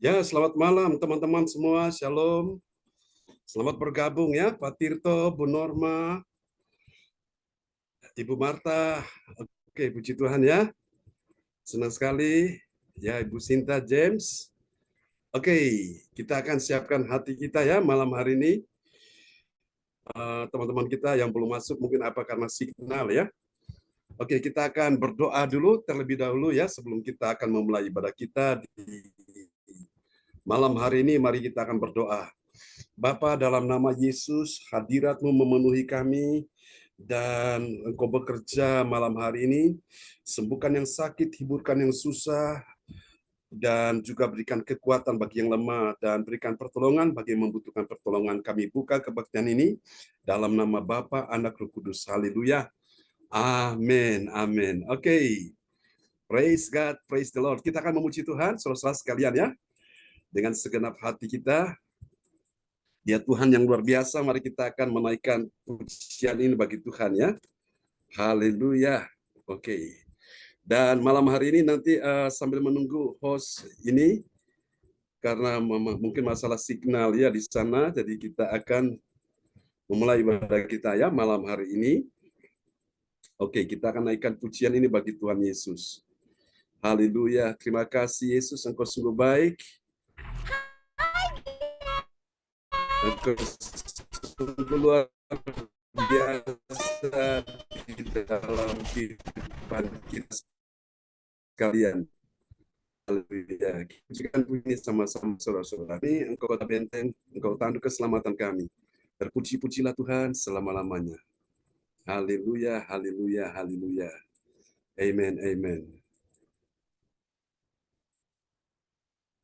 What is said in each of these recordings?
Ya, selamat malam teman-teman semua. Shalom. Selamat bergabung ya, Pak Tirto, Bu Norma, Ibu Marta. Oke, puji Tuhan ya. Senang sekali. Ya, Ibu Sinta James. Oke, kita akan siapkan hati kita ya malam hari ini. Teman-teman kita yang belum masuk mungkin apa karena signal ya. Oke, kita akan berdoa dulu terlebih dahulu ya sebelum kita akan memulai ibadah kita di malam hari ini. Mari kita akan berdoa. Bapa, dalam nama Yesus, hadirat-Mu memenuhi kami, dan Engkau bekerja malam hari ini, sembuhkan yang sakit, hiburkan yang susah, dan juga berikan kekuatan bagi yang lemah, dan berikan pertolongan bagi yang membutuhkan pertolongan. Kami buka kebaktian ini, dalam nama Bapa, Anak, Roh Kudus. Haleluya. Amin, amin. Oke. Praise God, praise the Lord. Kita akan memuji Tuhan, saudara-saudara sekalian ya, dengan segenap hati kita. Dia Tuhan yang luar biasa, mari kita akan menaikkan pujian ini bagi Tuhan ya. Haleluya. Oke. Dan malam hari ini nanti sambil menunggu host ini, karena mungkin masalah signal ya di sana, jadi kita akan memulai ibadah kita ya malam hari ini. Oke, kita akan naikkan pujian ini bagi Tuhan Yesus. Haleluya. Terima kasih Yesus, Engkau sungguh baik. Engkau sungguh luar biasa di dalam kehidupan kita sekalian. Haleluya. Kita puji sama-sama saudara-saudara. Ini Engkau kota benteng, Engkau tanduk keselamatan kami. Terpuji-pujilah Tuhan selama-lamanya. Haleluya, haleluya, haleluya. Amen, amen.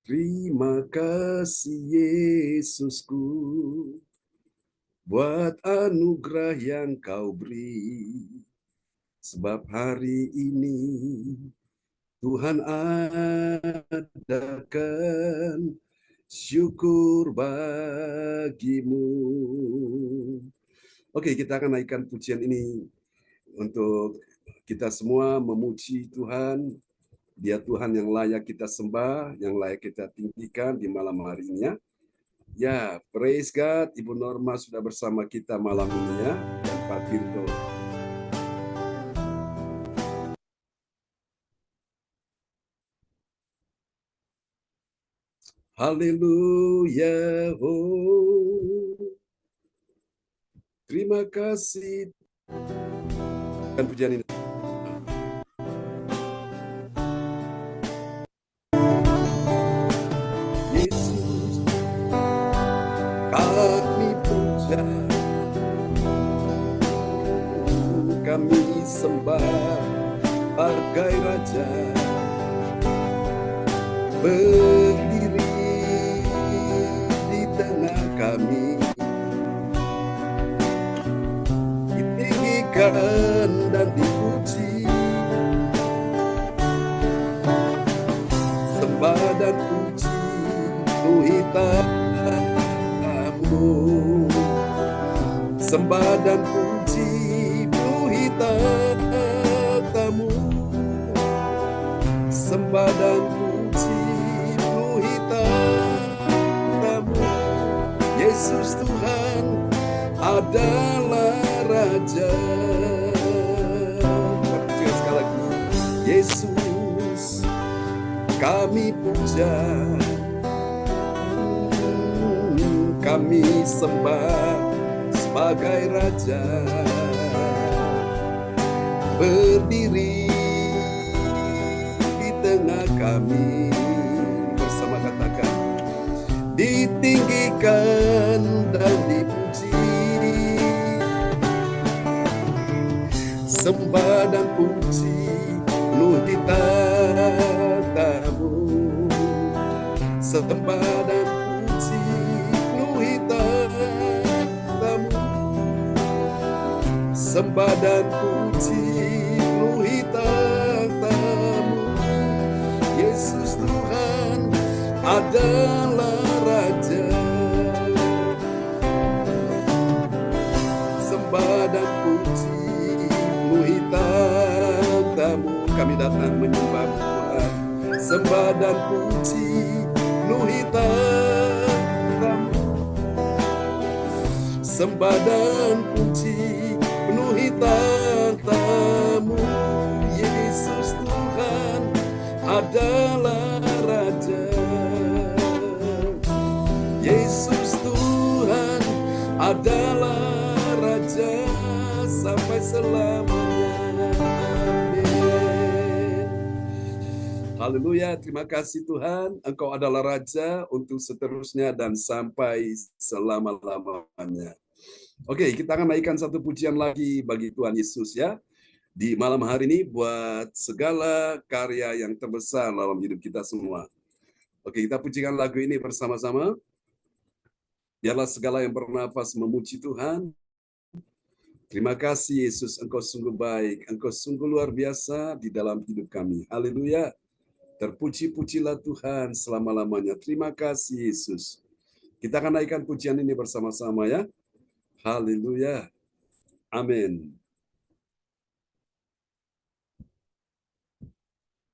Terima kasih Yesusku, buat anugerah yang Kau beri. Sebab hari ini Tuhan adakan syukur bagimu. Oke, kita akan naikkan pujian ini untuk kita semua memuji Tuhan. Dia Tuhan yang layak kita sembah, yang layak kita tinggikan di malam hari ini ya. Ya, praise God. Ibu Norma sudah bersama kita malam ini ya, dan Pak Tirto. Haleluya, oh. Terima kasih. Dan pujian ini. Yesus, kami puja, kami sembah bagai Raja. Berdiri di tengah kami, ditinggikan dan dipuji, sembah dan puji penuhi tamu, sembah dan puji penuhi tamu, sembah dan Yesus Tuhan adalah Raja. Sekali lagi, Yesus kami puja, kami sembah sebagai Raja. Berdiri di tengah kami, bersama katakan, ditinggikan dan dipuji, sembah dan puji penuh di tatamu, sembah dan puji penuh di tatamu, sembah dan puji penuh di tatamu. Yesus Tuhan adalah Raja. Sembah dan puji penuhi tatamu. Kami datang menyembah Tuhan. Sembah dan puji penuhi penuhi tatamu. Sembah dan puji penuhi tatamu. Yesus Tuhan adalah Raja. Yesus Tuhan adalah Raja sampai selamanya. Amin. Haleluya, terima kasih Tuhan, Engkau adalah Raja untuk seterusnya dan sampai selama-lamanya. Oke, kita akan naikkan satu pujian lagi bagi Tuhan Yesus ya. Di malam hari ini buat segala karya yang terbesar dalam hidup kita semua. Oke, kita pujikan lagu ini bersama-sama. Biarlah segala yang bernafas memuji Tuhan. Terima kasih Yesus, Engkau sungguh baik, Engkau sungguh luar biasa di dalam hidup kami. Haleluya. Terpuji-pujilah Tuhan selama-lamanya. Terima kasih Yesus. Kita akan naikkan pujian ini bersama-sama ya. Haleluya. Amin.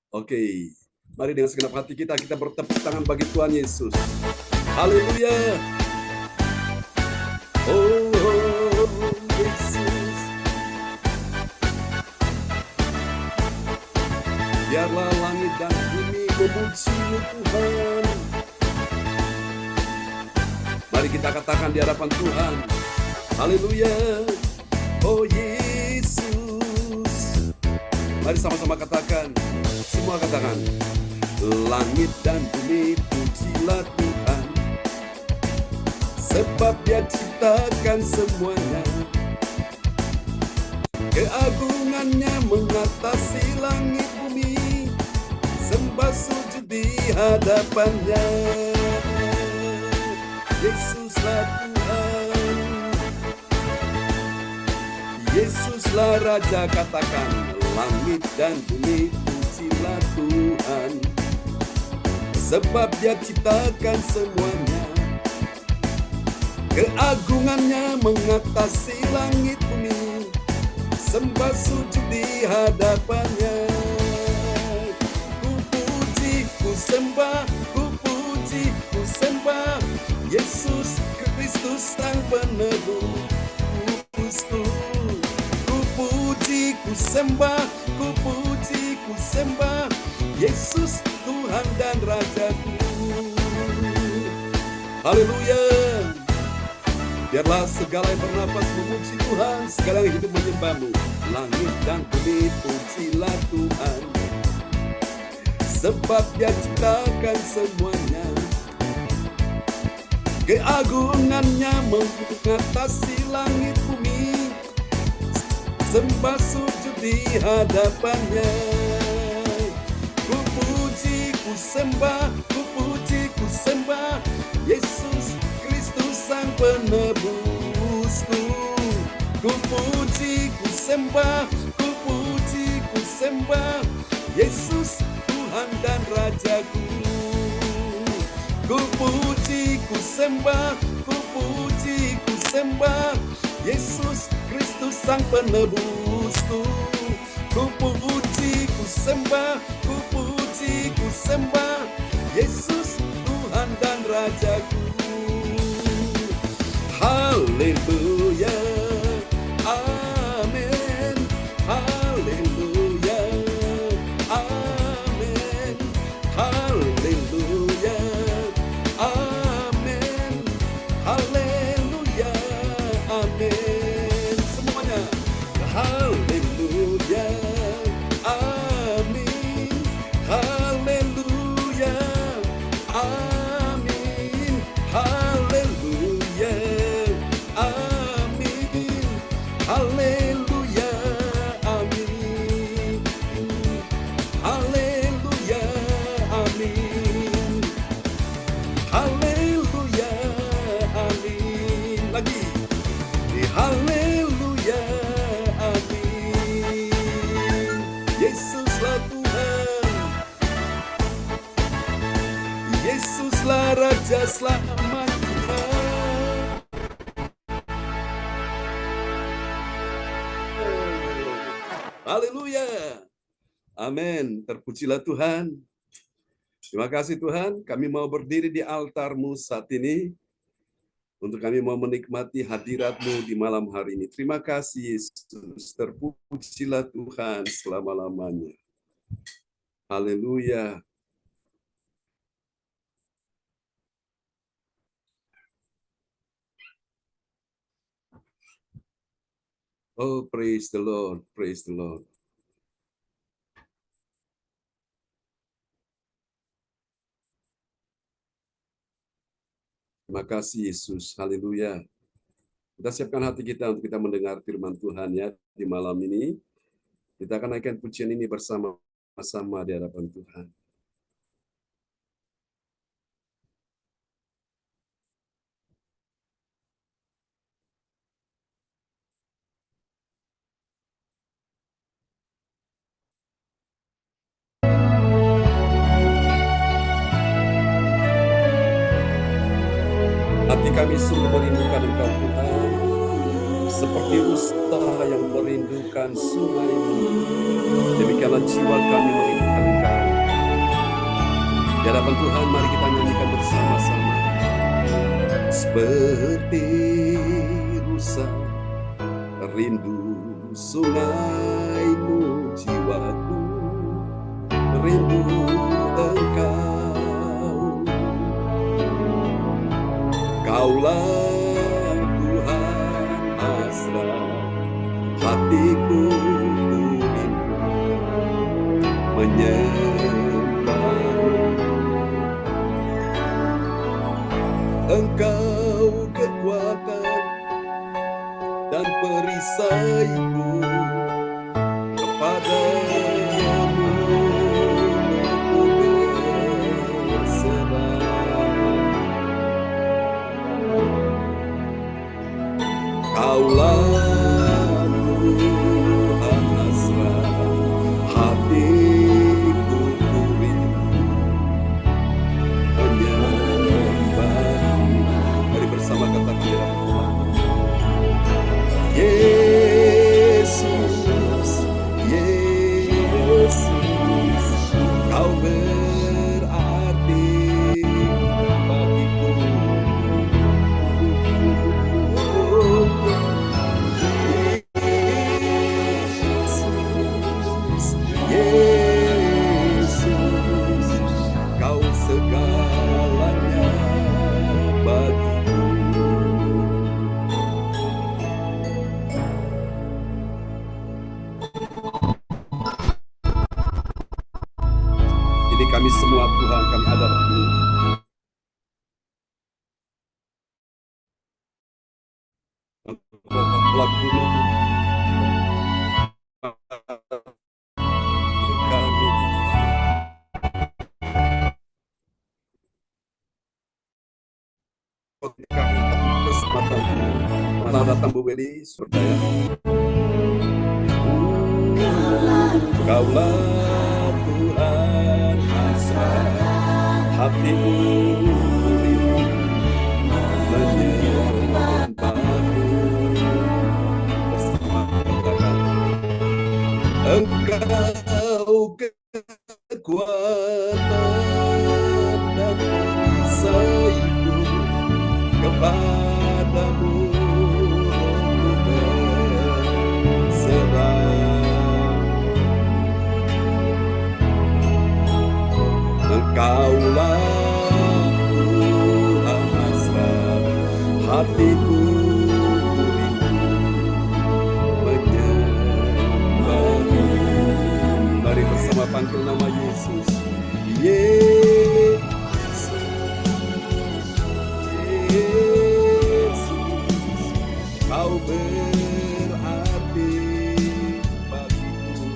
Oke, mari dengan segenap hati kita bertepuk tangan bagi Tuhan Yesus. Haleluya. Oh, Yesus. Biarlah langit dan bumi memuji-Mu Tuhan. Mari kita katakan di hadapan Tuhan. Haleluya. Oh Yesus. Mari sama-sama katakan. Semua katakan, langit dan bumi pujilah Tuhan, sebab Dia ciptakan semuanya. Keagungannya mengatasi langit bumi, sembah sujud di hadapannya. Yesuslah Tuhan, Yesuslah Raja, katakan, langit dan bumi pujilah Tuhan, sebab Dia ciptakan semuanya. Keagungannya mengatasi langit bumi, sembah sujud di hadapannya. Ku puji, ku sembah, ku puji, ku sembah Yesus Kristus Sang Penebusku. Ku puji, ku sembah, ku puji, ku sembah Yesus Tuhan dan Rajaku. Haleluya. Biarlah segala yang bernafas memuji Tuhan, segala yang hidup menyembah-Mu. Langit dan bumi pujilah Tuhan, sebab Dia ciptakan semuanya. Keagungannya mengatasi langit bumi, sembah sujud di hadapannya. Ku puji, ku sembah, ku puji, ku sembah Yesus Kristus Sang Penebusku. Ku puji, ku sembah, ku puji, ku sembah Yesus Tuhan dan Rajaku. Ku puji, ku sembah, ku puji, ku sembah Yesus Kristus Sang Penebusku. Ku puji, ku sembah, ku puji, ku sembah Yesus Tuhan dan Rajaku. Haleluya, amin. Haleluya, amin. Haleluya, amin. Haleluya, amin. Semuanya. Haleluya, amin. Haleluya, amin. Haleluya, amin. Haleluya, amin. Haleluya, amin. Haleluya, amin. Lagi. Haleluya, amin. Yesuslah Tuhan, Yesuslah Raja selamat kita. Haleluya, amin. Terpujilah Tuhan. Terima kasih Tuhan, kami mau berdiri di altar-Mu saat ini, untuk kami mau menikmati hadirat-Mu di malam hari ini. Terima kasih Yesus, terpujilah Tuhan selama-lamanya. Haleluya. Oh, praise the Lord, praise the Lord. Terima kasih Yesus, haleluya. Kita siapkan hati kita untuk kita mendengar firman Tuhan ya di malam ini. Kita akan naikkan pujian ini bersama-sama di hadapan Tuhan. Hati kami sungguh merindukan Engkau Tuhan, seperti rusa yang merindukan sungai. Demikianlah jiwa kami merindukan Engkau. Di hadapan Tuhan, mari kita nyanyikan bersama-sama. Seperti rusa rindu sungai-Mu, jiwaku rindu Engkau. Kaulah Tuhan hasrat hatiku, rindu menyembah-Mu. Engkau kekuatan dan perisaiku, kepadamu aku berserah. Kaulah Tuhan hasrat hatiku, rindu menyembah-Mu. Mari bersama katakan Tuhan. Yesus, Yesus, Kau berarti bagiku. Yesus, Kau segalanya bagiku. Ini kami semua Tuhan, kami hadap-Mu. Lagu kami. Kesempatan mana datang Bu Beli, surga. Kaulah Tuhan hasrat hatiku, rindu menyembah-Mu. Bersama katakan, Engkau kekuatan dan perisaiku, kepadamu aku berserah. Engkaulah Tuhan hasrat hatiku, rindu menyembah-Mu. Mari bersama panggil nama Yesus. Yesus, Yesus, Kau berarti bagiku.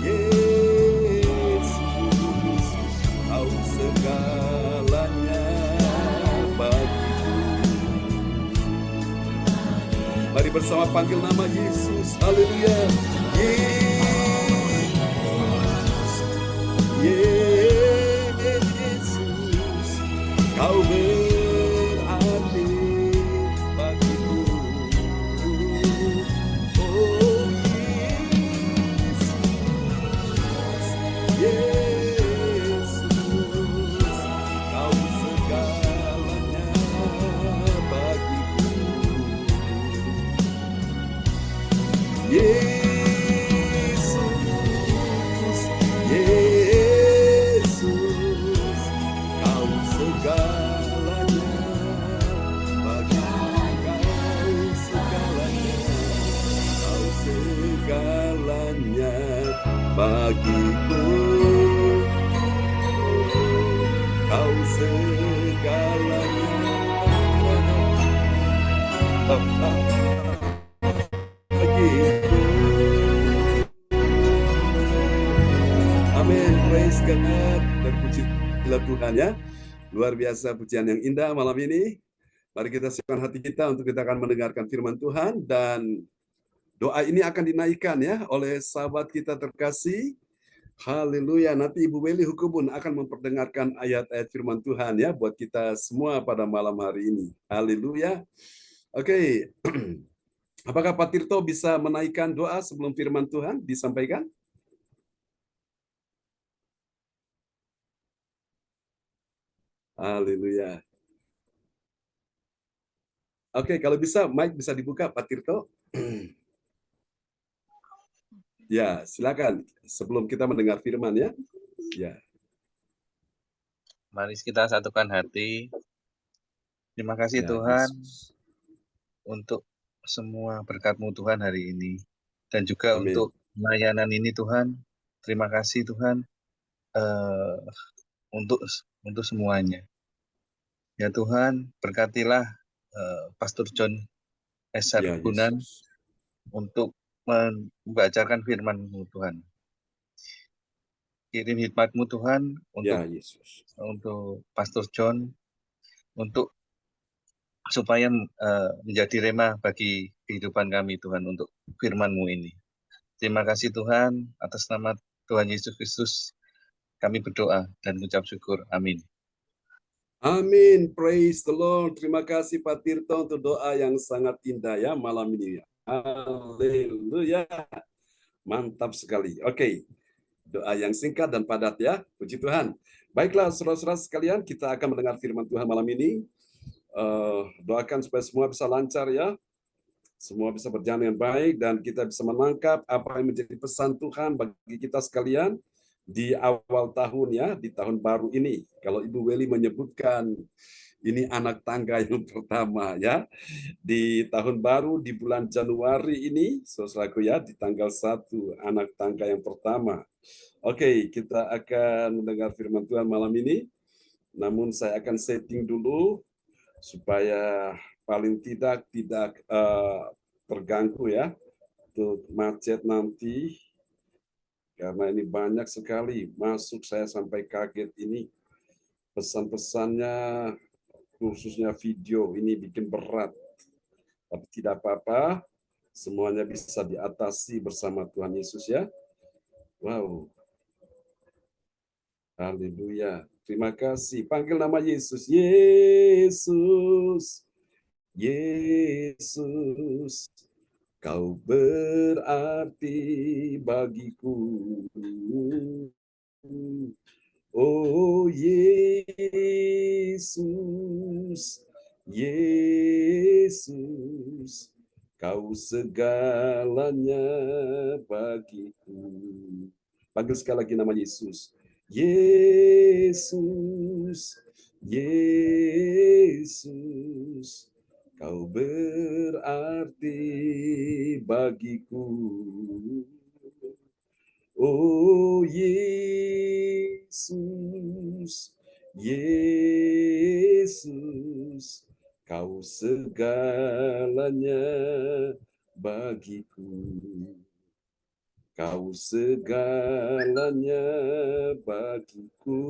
Yesus, Kau segalanya bagiku. Mari bersama panggil nama Yesus. Haleluya. Yesus, Yesus, Kau berarti bagiku. Oh, bagiku. Kau segalanya bagiku. Amin. Praise God. Terpujilah Tuhan ya. Luar biasa pujian yang indah malam ini. Mari kita siapkan hati kita untuk kita akan mendengarkan firman Tuhan, dan doa ini akan dinaikkan ya oleh sahabat kita terkasih. Haleluya. Nanti Ibu Weli Hukubun akan memperdengarkan ayat-ayat firman Tuhan ya buat kita semua pada malam hari ini. Haleluya. Oke. Apakah Pak Tirto bisa menaikkan doa sebelum firman Tuhan disampaikan? Haleluya. Oke, kalau bisa mic bisa dibuka Pak Tirto. Ya, silakan sebelum kita mendengar firman ya. Ya. Mari kita satukan hati. Terima kasih Ya, Tuhan Yesus. untuk semua berkat-Mu Tuhan hari ini. Dan juga Amin. untuk pelayanan ini Tuhan. Terima kasih Tuhan untuk semuanya. Ya Tuhan, berkatilah Pastor John S. Ya, Sargunan Yesus. untuk membacakan firman-Mu Tuhan. Kirim hikmat-Mu Tuhan Ya, Yesus. untuk Pastor John, untuk supaya menjadi rema bagi kehidupan kami Tuhan untuk firman-Mu ini. Terima kasih Tuhan, atas nama Tuhan Yesus Kristus kami berdoa dan mengucap syukur. Amin. Amin. Praise the Lord. Terima kasih Pak Tirto untuk doa yang sangat indah ya malam ini. Haleluya. Mantap sekali. Oke. Doa yang singkat dan padat ya. Puji Tuhan. Baiklah saudara-saudara sekalian, kita akan mendengar firman Tuhan malam ini. Doakan supaya semua bisa lancar ya. Semua bisa berjalan dengan baik dan kita bisa menangkap apa yang menjadi pesan Tuhan bagi kita sekalian di awal tahun ya, di tahun baru ini. Kalau Ibu Weli menyebutkan ini anak tangga yang pertama ya, di tahun baru di bulan Januari ini, saudaraku ya, di tanggal 1 anak tangga yang pertama. Oke, kita akan mendengar firman Tuhan malam ini. Namun saya akan setting dulu supaya paling tidak terganggu ya untuk macet nanti, karena ini banyak sekali masuk, saya sampai kaget ini pesan-pesannya, khususnya video ini bikin berat, tapi tidak apa-apa, semuanya bisa diatasi bersama Tuhan Yesus ya. Wow, haleluya, terima kasih. Panggil nama Yesus, Yesus, Yesus, Kau berarti bagiku. Oh Yesus, Yesus, Kau segalanya bagiku. Panggil sekali lagi nama Yesus. Yesus, Yesus, Kau berarti bagiku. Oh Yesus, Yesus, Kau segalanya bagiku. Kau segalanya bagiku.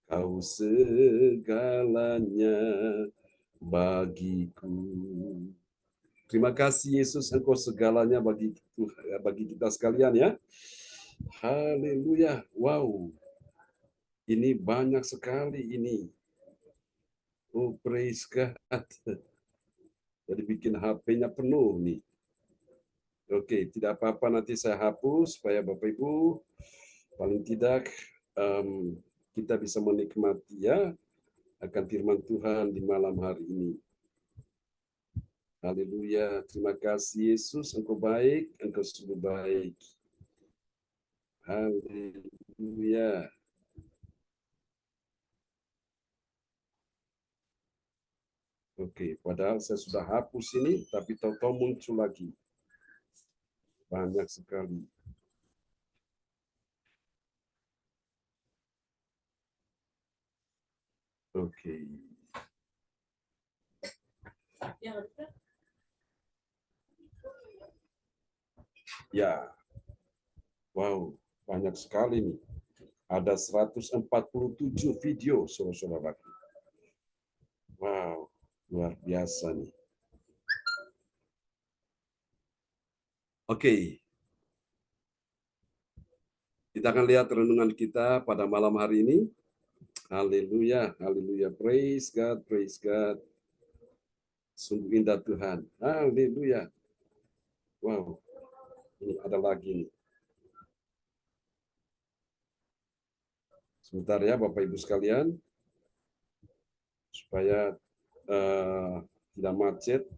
Kau segalanya bagiku. Terima kasih Yesus, Engkau segalanya bagi kita sekalian ya. Haleluya. Wow. Ini banyak sekali ini. Oh, praise God. Jadi bikin HP-nya penuh nih. Oke, tidak apa-apa, nanti saya hapus supaya Bapak Ibu paling tidak kita bisa menikmati ya akan firman Tuhan di malam hari ini. Haleluya. Terima kasih Yesus, Engkau baik, Engkau sungguh baik. Haleluya. Oke, padahal saya sudah hapus ini, tapi tahu-tahu muncul lagi. banyak sekali. Oke. Ya, wow, banyak sekali nih. Ada 147 video, saudara-saudara. Wow, luar biasa nih. Oke. Kita akan lihat renungan kita pada malam hari ini. Haleluya, haleluya. Praise God, praise God. Sungguh indah Tuhan. Haleluya. Wow, ini ada lagi nih. Sebentar ya Bapak Ibu sekalian. Supaya tidak macet.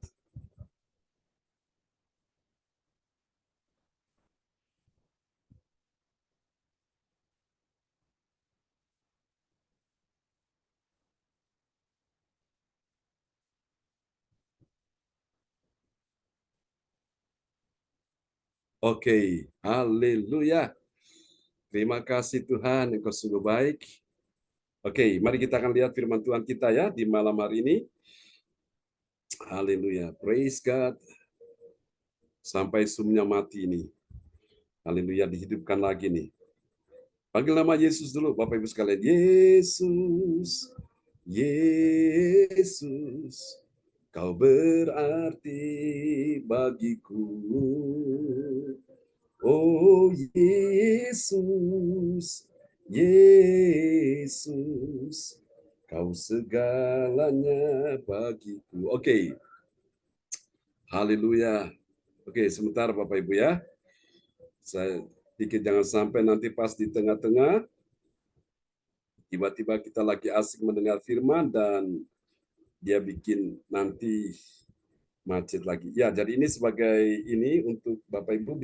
Oke, haleluya. Terima kasih Tuhan, Engkau sungguh baik. Oke, mari kita akan lihat firman Tuhan kita ya di malam hari ini. Haleluya, praise God. Sampai sumnya mati ini. Haleluya, dihidupkan lagi nih. Panggil nama Yesus dulu, Bapak Ibu sekalian. Yesus, Yesus, Kau berarti bagiku. Oh Yesus, Yesus, Kau segalanya bagiku. Oke. Haleluya. Oke, sebentar Bapak Ibu ya. Saya dikit jangan sampai nanti pas di tengah-tengah tiba-tiba kita lagi asik mendengar firman dan dia bikin nanti macet lagi. Ya, jadi ini sebagai ini untuk Bapak Ibu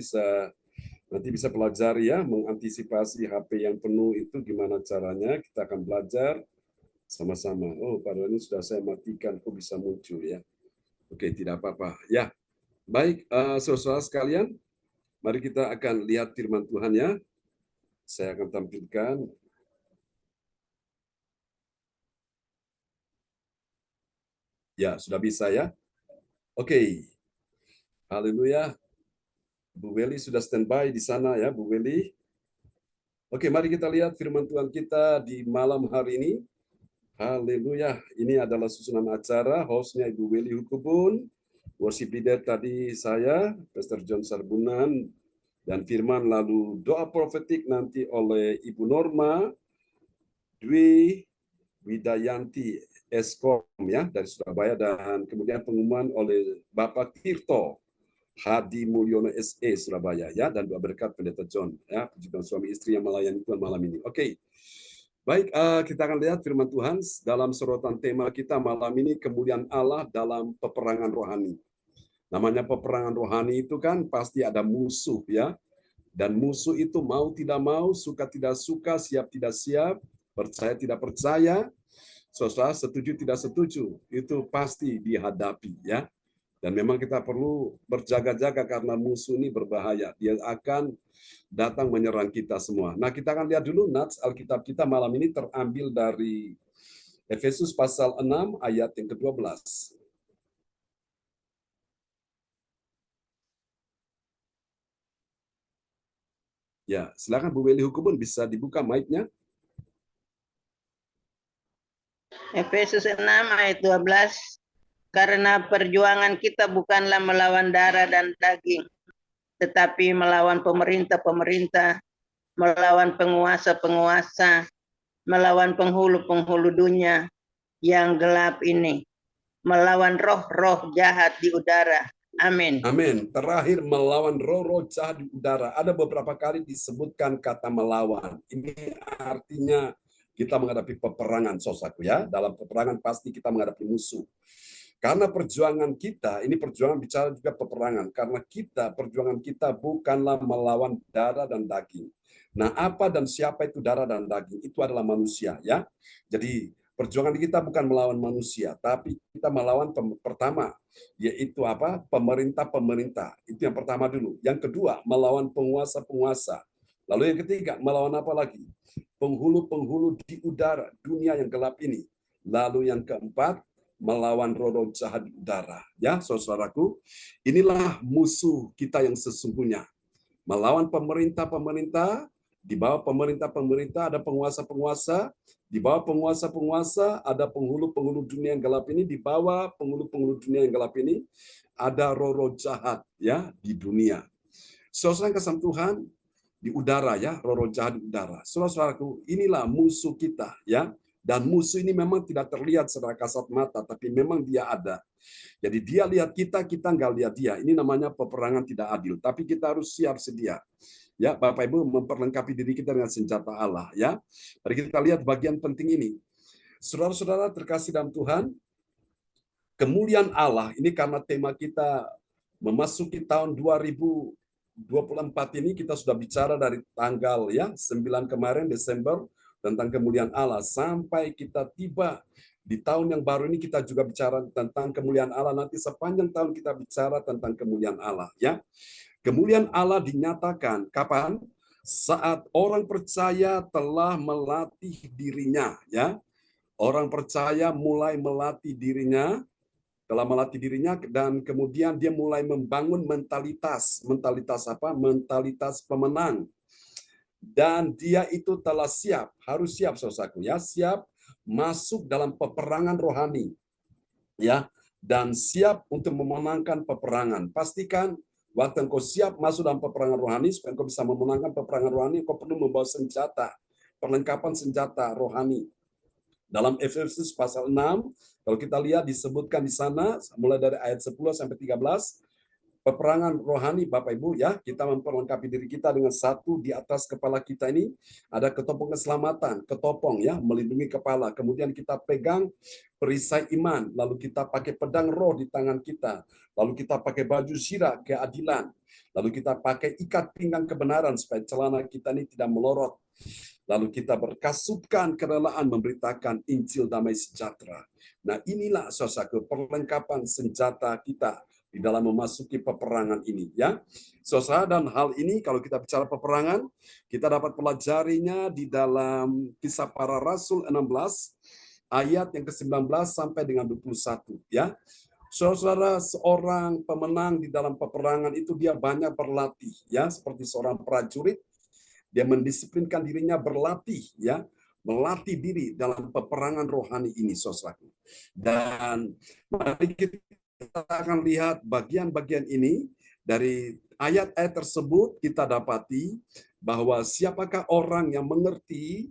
nanti bisa pelajari ya, mengantisipasi HP yang penuh itu gimana caranya. Kita akan belajar sama-sama. Oh, padahal ini sudah saya matikan, kok bisa muncul ya. Oke, tidak apa-apa. Ya, baik, saudara sekalian, mari kita akan lihat firman Tuhan ya. Saya akan tampilkan. Ya, sudah bisa ya. Oke. Haleluya. Bu Weli sudah standby di sana ya, Bu Weli. Oke, mari kita lihat firman Tuhan kita di malam hari ini. Haleluya. Ini adalah susunan acara, hostnya Ibu Weli Hukubun, worship leader tadi saya, Pastor John Sarbunan, dan firman lalu doa profetik nanti oleh Ibu Norma, Dwi Widayanti Eskom ya dari Surabaya, dan kemudian pengumuman oleh Bapak Tirto Hadi Mulyono SE Surabaya ya, dan doa berkat Pendeta John ya, juga suami istri yang melayani Tuhan malam ini. Oke. Baik, kita akan lihat firman Tuhan dalam sorotan tema kita malam ini, kemuliaan Allah dalam peperangan rohani. Namanya peperangan rohani itu kan pasti ada musuh ya. Dan musuh itu mau tidak mau, suka tidak suka, siap tidak siap, percaya tidak percaya, saudara setuju tidak setuju, itu pasti dihadapi ya. Dan memang kita perlu berjaga-jaga karena musuh ini berbahaya. Dia akan datang menyerang kita semua. Nah, kita akan lihat dulu nats Alkitab kita malam ini terambil dari Efesus pasal 6 ayat yang ke-12. Ya, silakan Bu Weli Hukubun bisa dibuka mic-nya. Efesus 6 ayat 12. Karena perjuangan kita bukanlah melawan darah dan daging, tetapi melawan pemerintah-pemerintah, melawan penguasa-penguasa, melawan penghulu-penghulu dunia yang gelap ini, melawan roh-roh jahat di udara. Amin. Amin. Terakhir, melawan roh-roh jahat di udara. Ada beberapa kali disebutkan kata melawan. Ini artinya kita menghadapi peperangan, saudaraku ya. Dalam peperangan pasti kita menghadapi musuh. Karena perjuangan kita, ini perjuangan bicara juga peperangan. Karena perjuangan kita bukanlah melawan darah dan daging. Nah, apa dan siapa itu darah dan daging? Itu adalah manusia ya. Jadi perjuangan kita bukan melawan manusia, tapi kita melawan pertama, yaitu apa? Pemerintah-pemerintah. Itu yang pertama dulu. Yang kedua, melawan penguasa-penguasa. Lalu yang ketiga, melawan apa lagi? Penghulu-penghulu di udara, dunia yang gelap ini. Lalu yang keempat, melawan roh-roh jahat di udara. Ya, saudaraku, inilah musuh kita yang sesungguhnya. Melawan pemerintah-pemerintah, di bawah pemerintah-pemerintah ada penguasa-penguasa, di bawah penguasa-penguasa ada penghulu-penghulu dunia yang gelap ini, di bawah penghulu-penghulu dunia yang gelap ini ada roh-roh jahat ya di dunia. Saudara kasih Tuhan, di udara ya, roh-roh jahat di udara. Saudara-saudaraku, inilah musuh kita ya. Dan musuh ini memang tidak terlihat secara kasat mata, tapi memang dia ada. Jadi dia lihat kita, kita nggak lihat dia. Ini namanya peperangan tidak adil. Tapi kita harus siap sedia. Ya, Bapak Ibu memperlengkapi diri kita dengan senjata Allah. Ya, mari kita lihat bagian penting ini. Saudara-saudara terkasih dalam Tuhan, kemuliaan Allah ini karena tema kita memasuki tahun 2024 ini, kita sudah bicara dari tanggal ya 9 kemarin Desember tentang kemuliaan Allah sampai kita tiba di tahun yang baru ini, kita juga bicara tentang kemuliaan Allah. Nanti sepanjang tahun kita bicara tentang kemuliaan Allah ya. Kemuliaan Allah dinyatakan kapan? Saat orang percaya telah melatih dirinya ya. Orang percaya mulai melatih dirinya, telah melatih dirinya, dan kemudian dia mulai membangun mentalitas. Mentalitas apa? Mentalitas pemenang. Dan dia itu telah siap, harus siap saudaraku ya, siap masuk dalam peperangan rohani ya, dan siap untuk memenangkan peperangan. Pastikan waktu engkau siap masuk dalam peperangan rohani, supaya engkau bisa memenangkan peperangan rohani, engkau perlu membawa senjata, perlengkapan senjata rohani. Dalam Efesus pasal 6, kalau kita lihat disebutkan di sana mulai dari ayat 10 sampai 13, peperangan rohani Bapak Ibu ya, kita memperlengkapi diri kita dengan satu di atas kepala kita ini ada ketopong keselamatan, ketopong ya, melindungi kepala. Kemudian kita pegang perisai iman, lalu kita pakai pedang roh di tangan kita, lalu kita pakai baju zirah keadilan, lalu kita pakai ikat pinggang kebenaran supaya celana kita ini tidak melorot. Lalu kita berkasutkan kerelaan memberitakan Injil damai sejahtera. Nah, inilah saudaraku perlengkapan senjata kita di dalam memasuki peperangan ini ya. Saudara, dan hal ini kalau kita bicara peperangan, kita dapat pelajarinya di dalam Kisah Para Rasul 16 ayat yang ke-19 sampai dengan 21 ya. Saudara, seorang pemenang di dalam peperangan itu dia banyak berlatih ya, seperti seorang prajurit. Dia mendisiplinkan dirinya berlatih ya, melatih diri dalam peperangan rohani ini saudaraku. Dan mari kita akan lihat bagian-bagian ini dari ayat-ayat tersebut. Kita dapati bahwa siapakah orang yang mengerti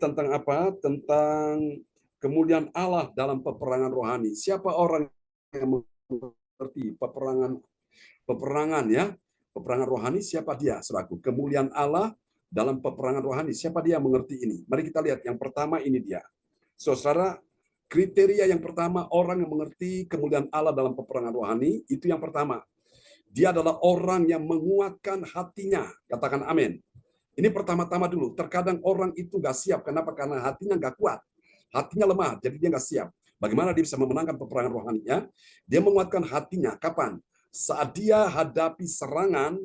tentang apa? Tentang kemuliaan Allah dalam peperangan rohani. Siapa orang yang mengerti peperangan ya? Peperangan rohani, siapa dia? Saudaraku, kemuliaan Allah dalam peperangan rohani, siapa dia yang mengerti ini? Mari kita lihat yang pertama ini dia. Saudara, kriteria yang pertama orang yang mengerti kemuliaan Allah dalam peperangan rohani, itu yang pertama. Dia adalah orang yang menguatkan hatinya. Katakan amin. Ini pertama-tama dulu. Terkadang orang itu nggak siap. Kenapa? Karena hatinya nggak kuat. Hatinya lemah, jadi dia nggak siap. Bagaimana dia bisa memenangkan peperangan rohaninya? Dia menguatkan hatinya. Kapan? Saat dia hadapi serangan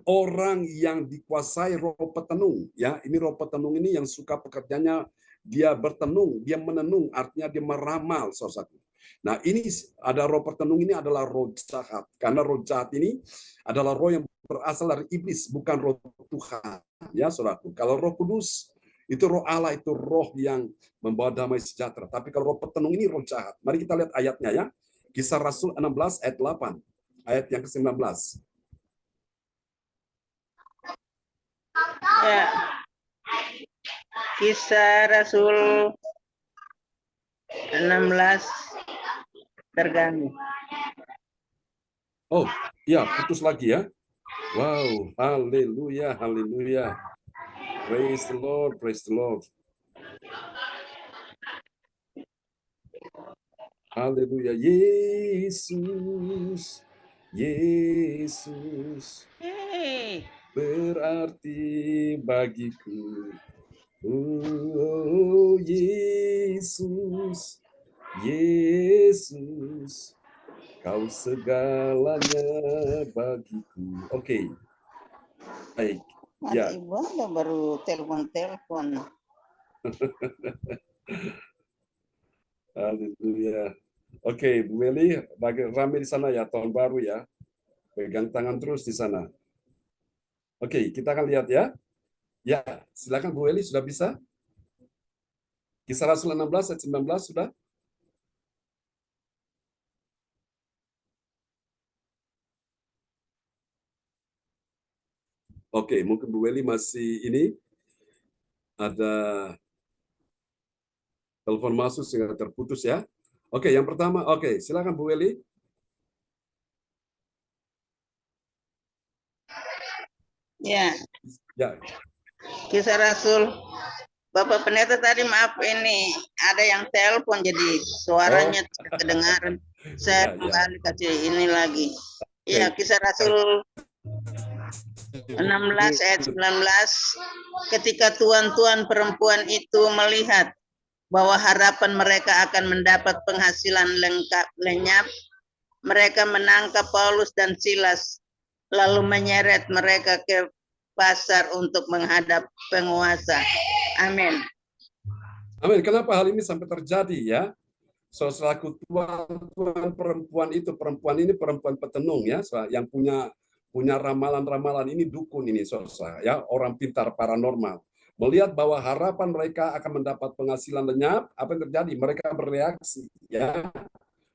orang yang dikuasai roh petenung. Ya, ini roh petenung ini yang suka pekerjaannya dia bertenung, dia menenung, artinya dia meramal, saudaraku. Nah, ini ada roh petenung ini adalah roh jahat. Karena roh jahat ini adalah roh yang berasal dari iblis, bukan roh Tuhan. Ya, saudaraku. Kalau Roh Kudus itu roh Allah, itu roh yang membawa damai sejahtera. Tapi kalau roh petenung ini roh jahat. Mari kita lihat ayatnya ya. Kisah Rasul 16 ayat 8. Ayat yang ke-19. Ya. Kisah Rasul 16 terganggu. Oh, ya, putus lagi ya. Wow, haleluya, haleluya. Praise the Lord, praise the Lord. Haleluya, Yesus, Yesus berarti bagiku. Oh, Yesus, Yesus, kau segalanya bagiku. Oke, baik. Ada Ya, ibu ada baru telepon. haleluya. Oke, Bu Meli, bagi rame di sana ya, tahun baru ya. Pegang tangan terus di sana. Oke, kita akan lihat ya. Ya, silakan Bu Meli, sudah bisa? Kisah Rasul 16 ayat 19 sudah? Oke, mungkin Bu Meli masih ini ada telepon masuk sehingga terputus ya. Oke, yang pertama, oke, silakan Bu Meli. Ya, Ya, Kisah Rasul. Bapak Pendeta tadi maaf ini ada yang telepon jadi suaranya oh, tidak kedengaran. Saya ya, ya. kembali kasih ini lagi. Iya, Oke. Kisah Rasul 16 ayat 19. Ketika tuan-tuan perempuan itu melihat bahwa harapan mereka akan mendapat penghasilan lenyap, mereka menangkap Paulus dan Silas, lalu menyeret mereka ke pasar untuk menghadap penguasa. Amin. Amin. Kenapa hal ini sampai terjadi ya? Selaku tuan perempuan itu, perempuan ini perempuan petenung ya, yang punya ramalan-ramalan ini, dukun ini, saudara ya, orang pintar paranormal. Melihat bahwa harapan mereka akan mendapat penghasilan lenyap, apa yang terjadi? Mereka bereaksi ya.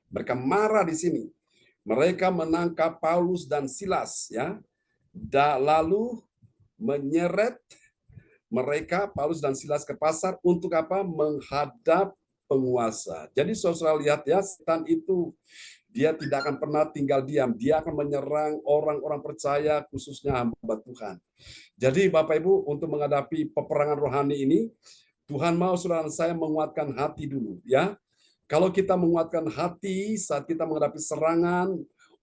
Mereka marah di sini. Mereka menangkap Paulus dan Silas ya. Lalu menyeret mereka Paulus dan Silas ke pasar untuk apa? Menghadap penguasa. Jadi saudara lihat ya, setan itu dia tidak akan pernah tinggal diam. Dia akan menyerang orang-orang percaya, khususnya hamba Tuhan. Jadi Bapak Ibu, untuk menghadapi peperangan rohani ini, Tuhan mau saudara saya menguatkan hati dulu ya. Kalau kita menguatkan hati saat kita menghadapi serangan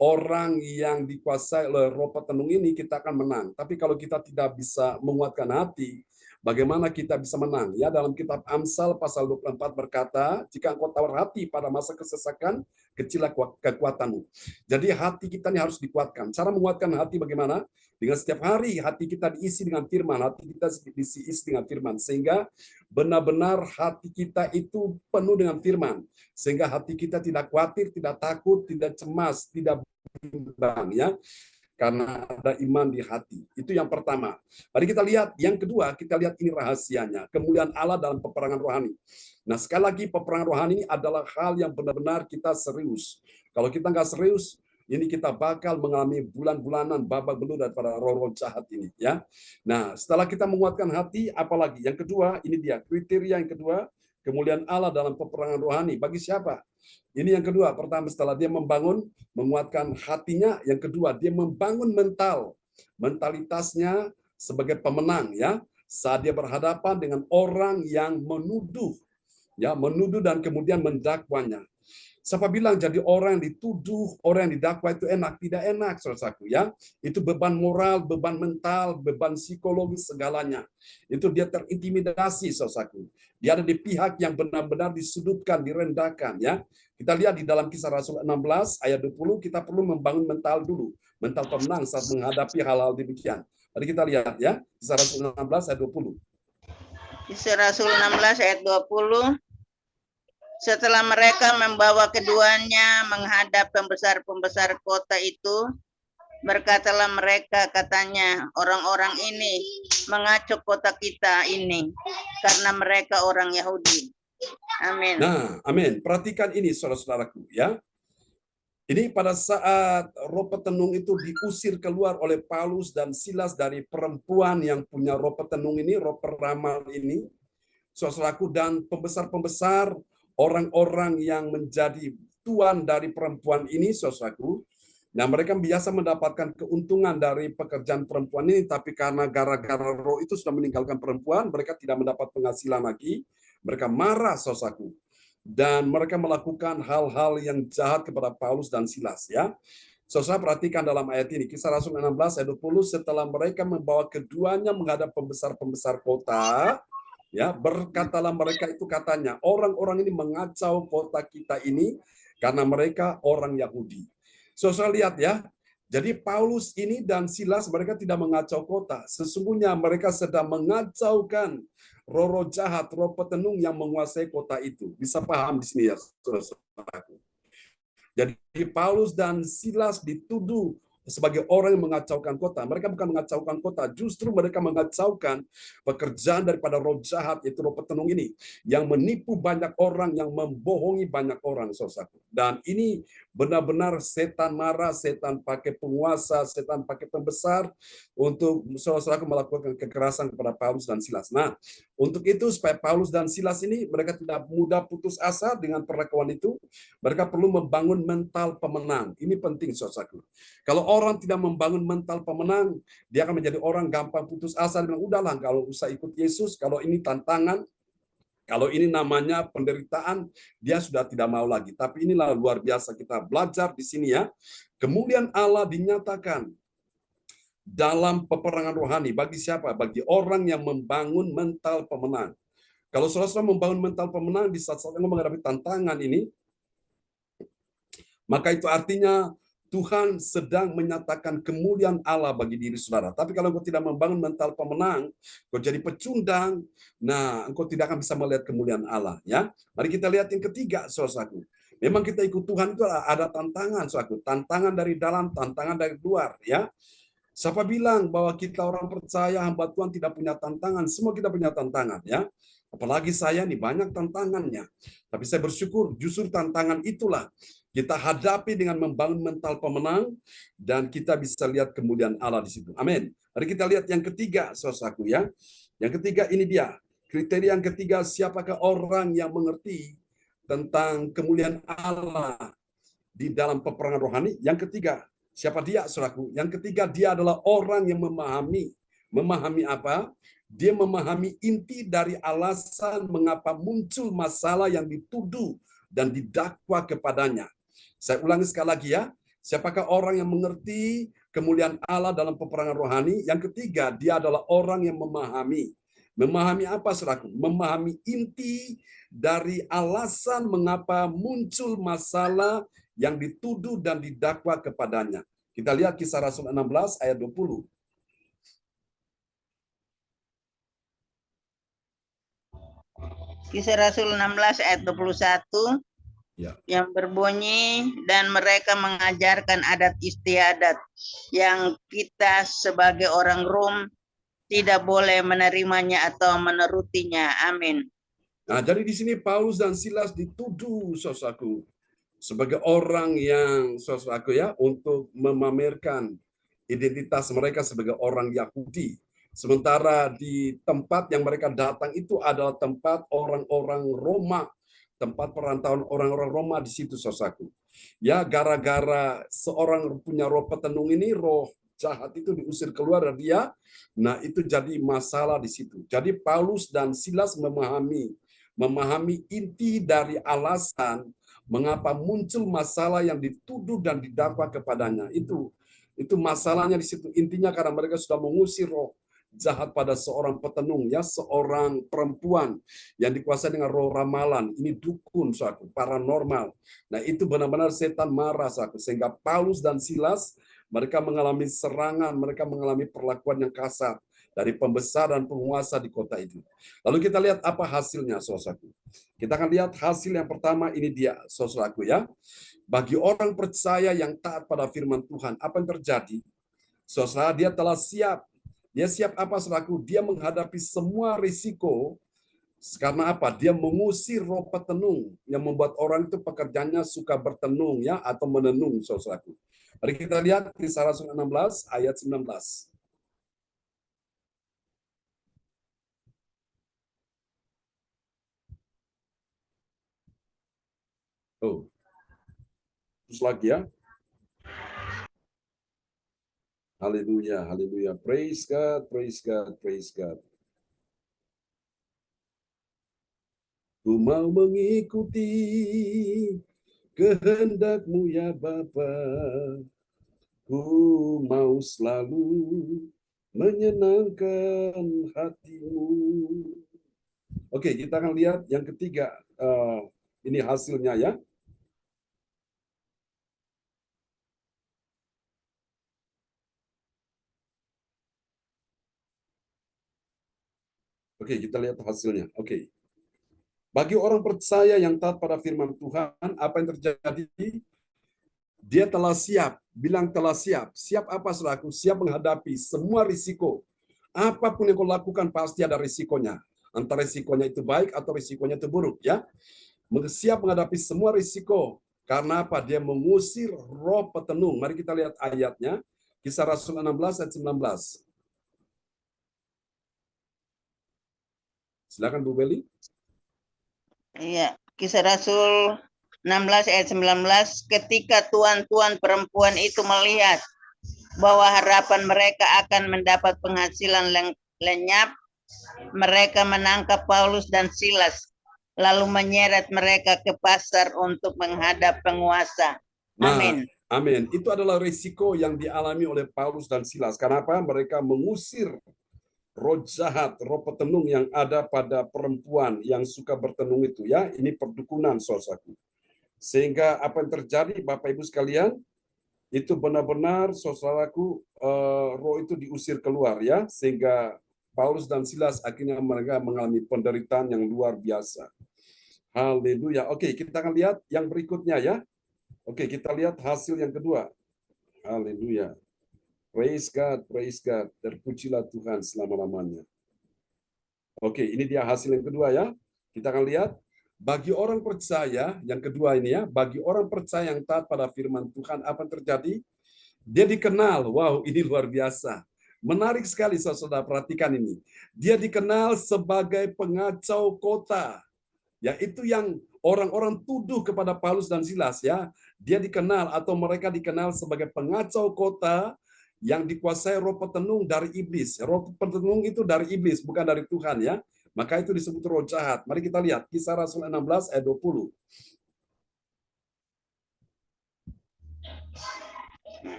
orang yang dikuasai oleh roh petenung ini, kita akan menang. Tapi kalau kita tidak bisa menguatkan hati, bagaimana kita bisa menang? Ya, dalam kitab Amsal pasal 24 berkata, jika engkau tawar hati pada masa kesesakan, kecillah kekuatanmu. Jadi hati kita ini harus dikuatkan. Cara menguatkan hati bagaimana? Dengan setiap hari hati kita diisi dengan firman, hati kita diisi dengan firman, sehingga benar-benar hati kita itu penuh dengan firman, sehingga hati kita tidak khawatir, tidak takut, tidak cemas, tidak bimbang ya, karena ada iman di hati. Itu yang pertama. Mari kita lihat yang kedua, kita lihat ini rahasianya, kemuliaan Allah dalam peperangan rohani. Nah, sekali lagi peperangan rohani ini adalah hal yang benar-benar kita serius. Kalau kita nggak serius, ini kita bakal mengalami bulan-bulanan babak belur daripada roh-roh jahat ini ya. Nah, setelah kita menguatkan hati, apalagi? Yang kedua, ini dia kriteria yang kedua, kemuliaan Allah dalam peperangan rohani. Bagi siapa? Ini yang kedua. Pertama, setelah dia menguatkan hatinya, yang kedua, dia membangun mentalitasnya sebagai pemenang ya. Saat dia berhadapan dengan orang yang menuduh dan kemudian mendakwanya. Siapa bilang jadi orang yang dituduh, orang yang didakwa itu enak? Tidak enak, saudaraku ya. Itu beban moral, beban mental, beban psikologis segalanya. Itu dia terintimidasi, saudaraku. Dia ada di pihak yang benar-benar disudutkan, direndahkan ya. Kita lihat di dalam Kisah Rasul 16 ayat 20, kita perlu membangun mental dulu, mental pemenang saat menghadapi hal-hal demikian. Mari kita lihat ya, Kisah Rasul 16 ayat 20. Kisah Rasul 16 ayat 20. Setelah mereka membawa keduanya menghadap pembesar-pembesar kota itu, berkatalah mereka, katanya, orang-orang ini mengacuk kota kita ini karena mereka orang Yahudi. Amin. Nah, amin. Perhatikan ini, saudara-saudaraku ya. Ini pada saat roh petenung itu diusir keluar oleh Paulus dan Silas dari perempuan yang punya roh petenung ini, roh peramal ini, saudaraku, dan pembesar-pembesar, orang-orang yang menjadi tuan dari perempuan ini, saudaraku. Nah, mereka biasa mendapatkan keuntungan dari pekerjaan perempuan ini, tapi karena gara-gara roh itu sudah meninggalkan perempuan, mereka tidak mendapat penghasilan lagi. Mereka marah, saudaraku. Dan mereka melakukan hal-hal yang jahat kepada Paulus dan Silas ya. Saudara perhatikan dalam ayat ini, Kisah Rasul 16 ayat 20, setelah mereka membawa keduanya menghadap pembesar-pembesar kota, ya, berkatalah mereka itu, katanya, orang-orang ini mengacau kota kota kita ini karena mereka orang Yahudi. Saudara lihat ya, jadi Paulus ini dan Silas mereka tidak mengacau kota. Sesungguhnya mereka sedang mengacaukan roh-roh jahat, roh petenung yang menguasai kota itu. Bisa paham di sini ya, saudara-saudaraku. Jadi Paulus dan Silas dituduh sebagai orang yang mengacaukan kota. Mereka bukan mengacaukan kota, justru mereka mengacaukan pekerjaan daripada roh jahat, yaitu roh petenung ini, yang menipu banyak orang, yang membohongi banyak orang, saudaraku. Dan ini benar-benar setan marah, setan pakai penguasa, setan pakai pembesar untuk saudara-saudaraku melakukan kekerasan kepada Paulus dan Silas. Nah, untuk itu supaya Paulus dan Silas ini mereka tidak mudah putus asa dengan perlakuan itu, mereka perlu membangun mental pemenang. Ini penting, saudaraku. Kalau orang tidak membangun mental pemenang, dia akan menjadi orang gampang putus asa dan bilang, udahlah, kalau usah ikut Yesus, kalau ini tantangan, kalau ini namanya penderitaan, dia sudah tidak mau lagi. Tapi inilah luar biasa kita belajar di sini ya. Kemuliaan Allah dinyatakan dalam peperangan rohani. Bagi siapa? Bagi orang yang membangun mental pemenang. Kalau saudara-saudara membangun mental pemenang di saat-saat yang menghadapi tantangan ini, maka itu artinya Tuhan sedang menyatakan kemuliaan Allah bagi diri saudara. Tapi kalau engkau tidak membangun mental pemenang, engkau jadi pecundang, nah engkau tidak akan bisa melihat kemuliaan Allah. Ya, mari kita lihat yang ketiga, saudaraku. Memang kita ikut Tuhan itu ada tantangan, saudaraku. Tantangan dari dalam, tantangan dari luar. Ya, siapa bilang bahwa kita orang percaya hamba Tuhan tidak punya tantangan? Semua kita punya tantangan. Ya, apalagi saya nih banyak tantangannya. Tapi saya bersyukur justru tantangan itulah kita hadapi dengan membangun mental pemenang dan kita bisa lihat kemuliaan Allah di situ. Amin. Mari kita lihat yang ketiga, saudaraku ya. Yang ketiga ini dia. Kriteria yang ketiga, siapakah orang yang mengerti tentang kemuliaan Allah di dalam peperangan rohani? Yang ketiga, siapa dia, saudaraku? Yang ketiga, dia adalah orang yang memahami. Memahami apa? Dia memahami inti dari alasan mengapa muncul masalah yang dituduh dan didakwa kepadanya. Saya ulangi sekali lagi ya. Siapakah orang yang mengerti kemuliaan Allah dalam peperangan rohani? Yang ketiga, dia adalah orang yang memahami. Memahami apa, saudaraku? Memahami inti dari alasan mengapa muncul masalah yang dituduh dan didakwa kepadanya. Kita lihat Kisah Rasul 16 ayat 20. Kisah Rasul 16 ayat 21. Ya. Yang berbunyi, dan mereka mengajarkan adat istiadat yang kita sebagai orang Rom tidak boleh menerimanya atau menurutinya. Amin. Nah, jadi di sini Paulus dan Silas dituduh, saudaraku, sebagai orang yang, saudaraku ya, untuk memamerkan identitas mereka sebagai orang Yahudi. Sementara di tempat yang mereka datang itu adalah tempat orang-orang Roma, tempat perantauan orang-orang Roma di situ, saudaraku. Ya, gara-gara seorang punya roh petenung ini, roh jahat itu diusir keluar dari dia, nah itu jadi masalah di situ. Jadi Paulus dan Silas memahami inti dari alasan mengapa muncul masalah yang dituduh dan didakwa kepadanya. Itu masalahnya di situ. Intinya karena mereka sudah mengusir roh jahat pada seorang petenung, ya, seorang perempuan yang dikuasai dengan roh ramalan. Ini dukun, saudaraku, paranormal. Nah, itu benar-benar setan marah, saudaraku, sehingga Paulus dan Silas mereka mengalami serangan, mereka mengalami perlakuan yang kasar dari pembesar dan penguasa di kota itu. Lalu kita lihat apa hasilnya, saudaraku. Kita akan lihat hasil yang pertama, ini dia, saudaraku ya. Bagi orang percaya yang taat pada firman Tuhan, apa yang terjadi? Saudara, dia telah siap. Dia siap apa, saudaraku? Dia menghadapi semua risiko. Karena apa? Dia mengusir roh petenung yang membuat orang itu pekerjaannya suka bertenung, ya, atau menenung, saudaraku. Mari kita lihat Kisah Rasul 16 ayat 19. Oh. Terus lagi ya. Haleluya, haleluya. Praise God, praise God, praise God. Ku mau mengikuti kehendak-Mu ya Bapa. Ku mau selalu menyenangkan hati-Mu. Oke, kita akan lihat yang ketiga. Ini hasilnya ya. Oke, kita lihat hasilnya. Oke. Bagi orang percaya yang taat pada firman Tuhan, apa yang terjadi? Dia telah siap, bilang telah siap. Siap apa, saudaraku? Siap menghadapi semua risiko. Apapun yang kau lakukan pasti ada risikonya. Antara risikonya itu baik atau risikonya itu buruk, ya. Siap menghadapi semua risiko. Karena apa? Dia mengusir roh petenung. Mari kita lihat ayatnya. Kisah Rasul 16 ayat 19. Silakan Bu Beli. Iya, Kisah Rasul 16 ayat 19, ketika tuan-tuan perempuan itu melihat bahwa harapan mereka akan mendapat penghasilan lenyap, mereka menangkap Paulus dan Silas, lalu menyeret mereka ke pasar untuk menghadap penguasa. Amin. Amin. Itu adalah risiko yang dialami oleh Paulus dan Silas. Kenapa? Mereka mengusir roh jahat, roh petenung yang ada pada perempuan yang suka bertenung itu, ya. Ini perdukunan, saudaraku. Sehingga apa yang terjadi, Bapak Ibu sekalian, itu benar-benar, saudaraku, roh itu diusir keluar, ya. Sehingga Paulus dan Silas akhirnya mereka mengalami penderitaan yang luar biasa. Haleluya. Oke, kita akan lihat yang berikutnya, ya. Oke, kita lihat hasil yang kedua. Haleluya. Praise God, praise God. Terpujilah Tuhan selama-lamanya. Oke, ini dia hasil yang kedua, ya. Kita akan lihat. Bagi orang percaya, yang kedua ini ya, bagi orang percaya yang taat pada firman Tuhan, apa yang terjadi? Dia dikenal. Wow, ini luar biasa. Menarik sekali, saudara, perhatikan ini. Dia dikenal sebagai pengacau kota. Ya, itu yang orang-orang tuduh kepada Paulus dan Silas, ya. Dia dikenal atau mereka dikenal sebagai pengacau kota yang dikuasai roh petenung dari iblis. Roh petenung itu dari iblis, bukan dari Tuhan, ya. Maka itu disebut roh jahat. Mari kita lihat Kisah Rasul 16 ayat 20.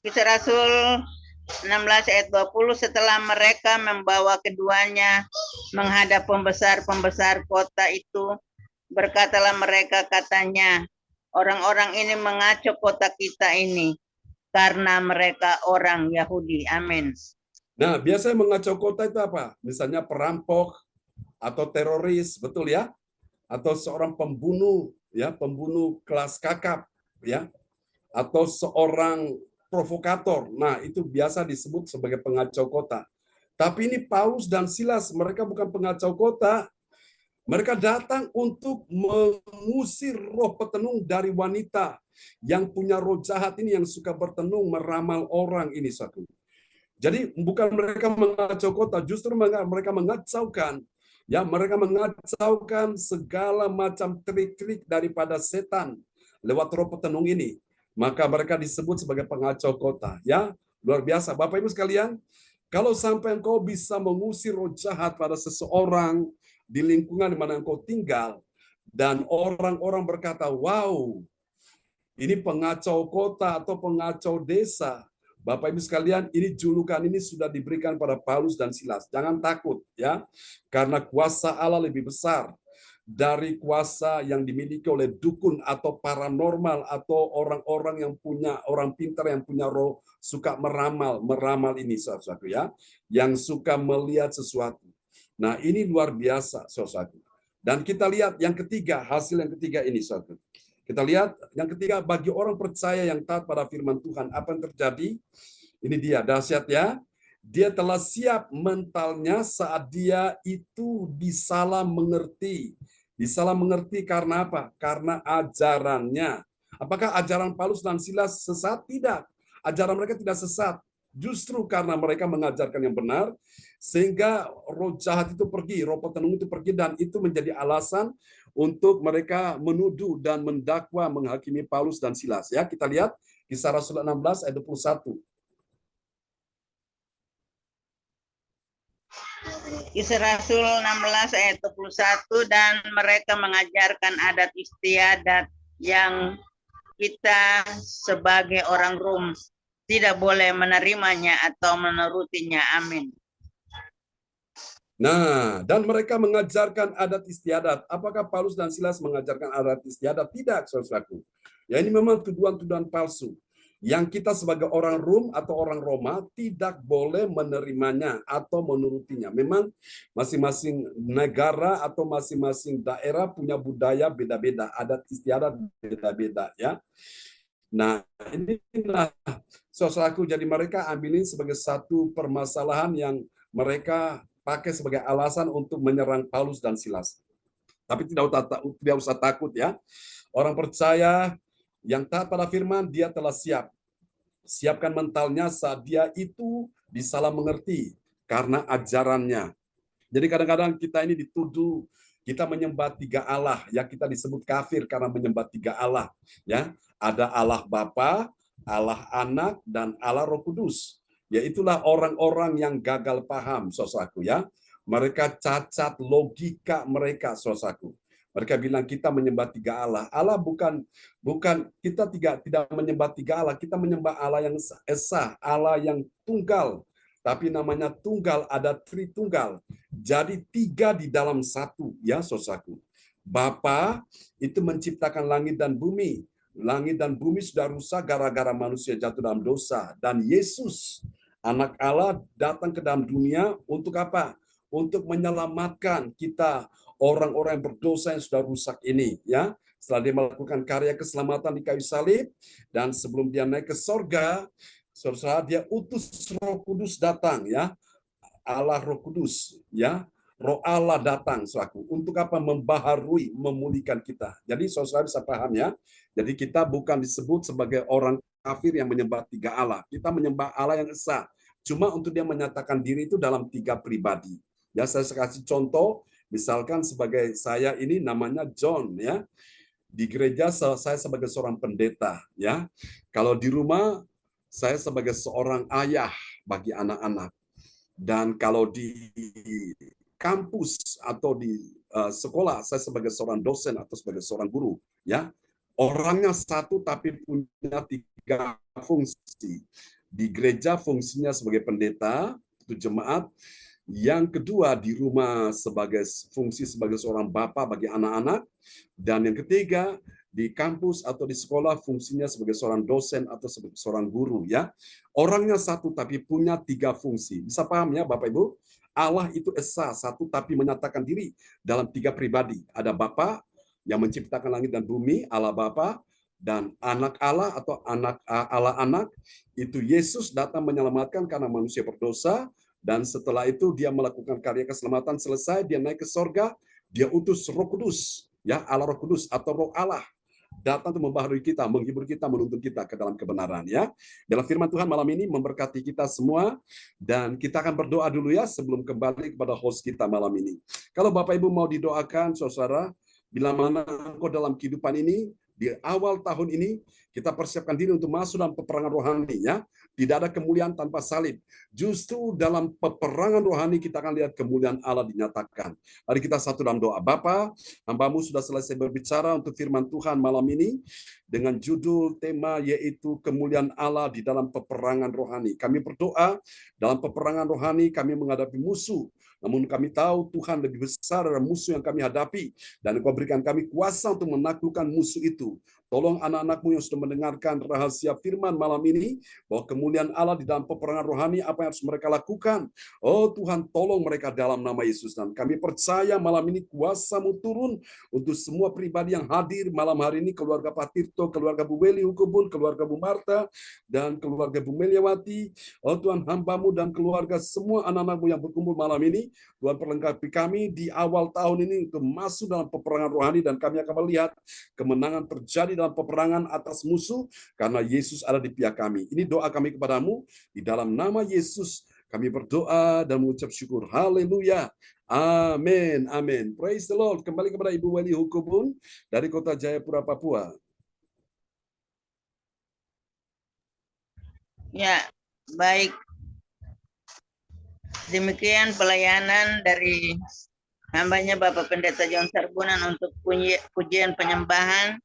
Kisah Rasul 16 ayat 20, setelah mereka membawa keduanya menghadap pembesar-pembesar kota itu, berkatalah mereka, katanya, orang-orang ini mengacau kota kita ini karena mereka orang Yahudi. Amin. Nah, biasanya mengacau kota itu apa? Misalnya perampok atau teroris, betul ya? Atau seorang pembunuh, ya, pembunuh kelas kakap, ya, atau seorang provokator. Nah, itu biasa disebut sebagai pengacau kota. Tapi ini Paulus dan Silas, mereka bukan pengacau kota. Mereka datang untuk mengusir roh petenung dari wanita yang punya roh jahat ini, yang suka bertenung, meramal orang ini, satu. Jadi bukan mereka mengacau kota, justru mereka mengacaukan, ya, mereka mengacaukan segala macam trik-trik daripada setan lewat roh petenung ini. Maka mereka disebut sebagai pengacau kota, ya. Luar biasa, Bapak Ibu sekalian. Kalau sampai engkau bisa mengusir roh jahat pada seseorang di lingkungan di mana engkau tinggal, dan orang-orang berkata, wow, ini pengacau kota atau pengacau desa. Bapak Ibu sekalian, ini julukan ini sudah diberikan pada Paulus dan Silas. Jangan takut, ya, karena kuasa Allah lebih besar dari kuasa yang dimiliki oleh dukun atau paranormal atau orang-orang yang punya, orang pintar yang punya roh suka meramal ini, saudara-saudara, ya, yang suka melihat sesuatu. Nah, ini luar biasa, saudara. Dan kita lihat yang ketiga, hasil yang ketiga ini, saudara. Kita lihat yang ketiga, bagi orang percaya yang taat pada firman Tuhan, apa yang terjadi? Ini dia, dahsyat ya. Dia telah siap mentalnya saat dia itu disalah mengerti. Disalah mengerti karena apa? Karena ajarannya. Apakah ajaran Paulus dan Silas sesat? Tidak. Ajaran mereka tidak sesat. Justru karena mereka mengajarkan yang benar, sehingga roh jahat itu pergi, roh petenung itu pergi, dan itu menjadi alasan untuk mereka menuduh dan mendakwa, menghakimi Paulus dan Silas. Ya, kita lihat Kisah Rasul 16 ayat 21. Kisah Rasul 16 ayat 21, dan mereka mengajarkan adat istiadat yang kita sebagai orang Rom tidak boleh menerimanya atau menurutinya. Amin. Nah, dan mereka mengajarkan adat istiadat. Apakah Paulus dan Silas mengajarkan adat istiadat? Tidak, saudaraku. Ya, ini memang tuduhan-tuduhan palsu. Yang kita sebagai orang Rom atau orang Roma tidak boleh menerimanya atau menurutinya. Memang masing-masing negara atau masing-masing daerah punya budaya beda-beda, adat istiadat beda-beda, ya. Nah, inilah saudaraku, jadi mereka ambil ini sebagai satu permasalahan yang mereka pakai sebagai alasan untuk menyerang Paulus dan Silas. Tapi tidak usah takut ya. Orang percaya yang taat pada firman, dia telah siap. Siapkan mentalnya saat dia itu disalah mengerti karena ajarannya. Jadi kadang-kadang kita ini dituduh kita menyembah tiga Allah, ya kita disebut kafir karena menyembah tiga Allah, ya. Ada Allah Bapa, Allah Anak, dan Allah Roh Kudus. Ya itulah orang-orang yang gagal paham, saudaraku, ya. Mereka cacat logika mereka, saudaraku. Mereka bilang kita menyembah tiga Allah. Allah bukan kita tidak menyembah tiga Allah, kita menyembah Allah yang esa, Allah yang tunggal. Tapi namanya tunggal, ada tritunggal. Jadi tiga di dalam satu, ya saudaraku. Bapa itu menciptakan langit dan bumi. Langit dan bumi sudah rusak gara-gara manusia jatuh dalam dosa. Dan Yesus, anak Allah, datang ke dalam dunia untuk apa? Untuk menyelamatkan kita, orang-orang yang berdosa yang sudah rusak ini, ya. Setelah dia melakukan karya keselamatan di kayu salib, dan sebelum dia naik ke sorga, saudara, dia utus Roh Kudus datang, ya. Allah Roh Kudus, ya. Roh Allah datang, saudaraku. Untuk apa? Membaharui, memulihkan kita. Jadi saudara bisa paham, ya. Jadi kita bukan disebut sebagai orang kafir yang menyembah tiga Allah. Kita menyembah Allah yang esa. Cuma untuk dia menyatakan diri itu dalam tiga pribadi. Ya, saya kasih contoh, misalkan sebagai saya ini namanya John, ya. Di gereja saya sebagai seorang pendeta, ya. Kalau di rumah saya sebagai seorang ayah bagi anak-anak. Dan kalau di kampus atau di sekolah saya sebagai seorang dosen atau sebagai seorang guru, ya. Orangnya satu tapi punya tiga fungsi. Di gereja fungsinya sebagai pendeta, itu jemaat. Yang kedua di rumah sebagai fungsi sebagai seorang bapak bagi anak-anak, dan yang ketiga di kampus atau di sekolah fungsinya sebagai seorang dosen atau sebagai seorang guru, ya. Orangnya satu tapi punya tiga fungsi. Bisa paham ya Bapak Ibu? Allah itu esa, satu tapi menyatakan diri dalam tiga pribadi. Ada Bapa yang menciptakan langit dan bumi, Allah Bapa, dan anak Allah atau anak Allah anak, itu Yesus datang menyelamatkan karena manusia berdosa. Dan setelah itu dia melakukan karya keselamatan selesai, dia naik ke sorga, dia utus Roh Kudus, ya Allah Roh Kudus atau Roh Allah datang untuk membaharui kita, menghibur kita, menuntun kita ke dalam kebenaran, ya. Dalam firman Tuhan malam ini memberkati kita semua, dan kita akan berdoa dulu ya sebelum kembali kepada host kita malam ini. Kalau Bapak Ibu mau didoakan, saudara, bila mana engkau dalam kehidupan ini di awal tahun ini kita persiapkan diri untuk masuk dalam peperangan rohani, ya. Tidak ada kemuliaan tanpa salib. Justru dalam peperangan rohani kita akan lihat kemuliaan Allah dinyatakan. Mari kita satu dalam doa. Bapa, hamba-Mu sudah selesai berbicara untuk firman Tuhan malam ini dengan judul tema yaitu kemuliaan Allah di dalam peperangan rohani. Kami berdoa dalam peperangan rohani kami menghadapi musuh. Namun kami tahu Tuhan lebih besar dari musuh yang kami hadapi. Dan Engkau berikan kami kuasa untuk menaklukkan musuh itu. Tolong anak-anak-Mu yang sudah mendengarkan rahasia firman malam ini, bahwa kemuliaan Allah di dalam peperangan rohani, apa yang harus mereka lakukan. Oh Tuhan, tolong mereka dalam nama Yesus. Dan kami percaya malam ini kuasa-Mu turun untuk semua pribadi yang hadir malam hari ini, keluarga Pak Tirto, keluarga Bu Weli Hukubun, keluarga Bu Marta, dan keluarga Bu Meliawati. Oh Tuhan, hamba-Mu dan keluarga semua anak-anak-Mu yang berkumpul malam ini, Tuhan perlengkapi kami di awal tahun ini untuk masuk dalam peperangan rohani, dan kami akan melihat kemenangan terjadi dalam peperangan atas musuh karena Yesus ada di pihak kami. Ini doa kami kepadamu di dalam nama Yesus. Kami berdoa dan mengucap syukur. Haleluya. Amin. Amin. Praise the Lord. Kembali kepada Ibu Weli Hukubun dari Kota Jayapura, Papua. Ya, baik. Demikian pelayanan dari hambanya Bapak Pendeta John Sarbunan untuk pujian penyembahan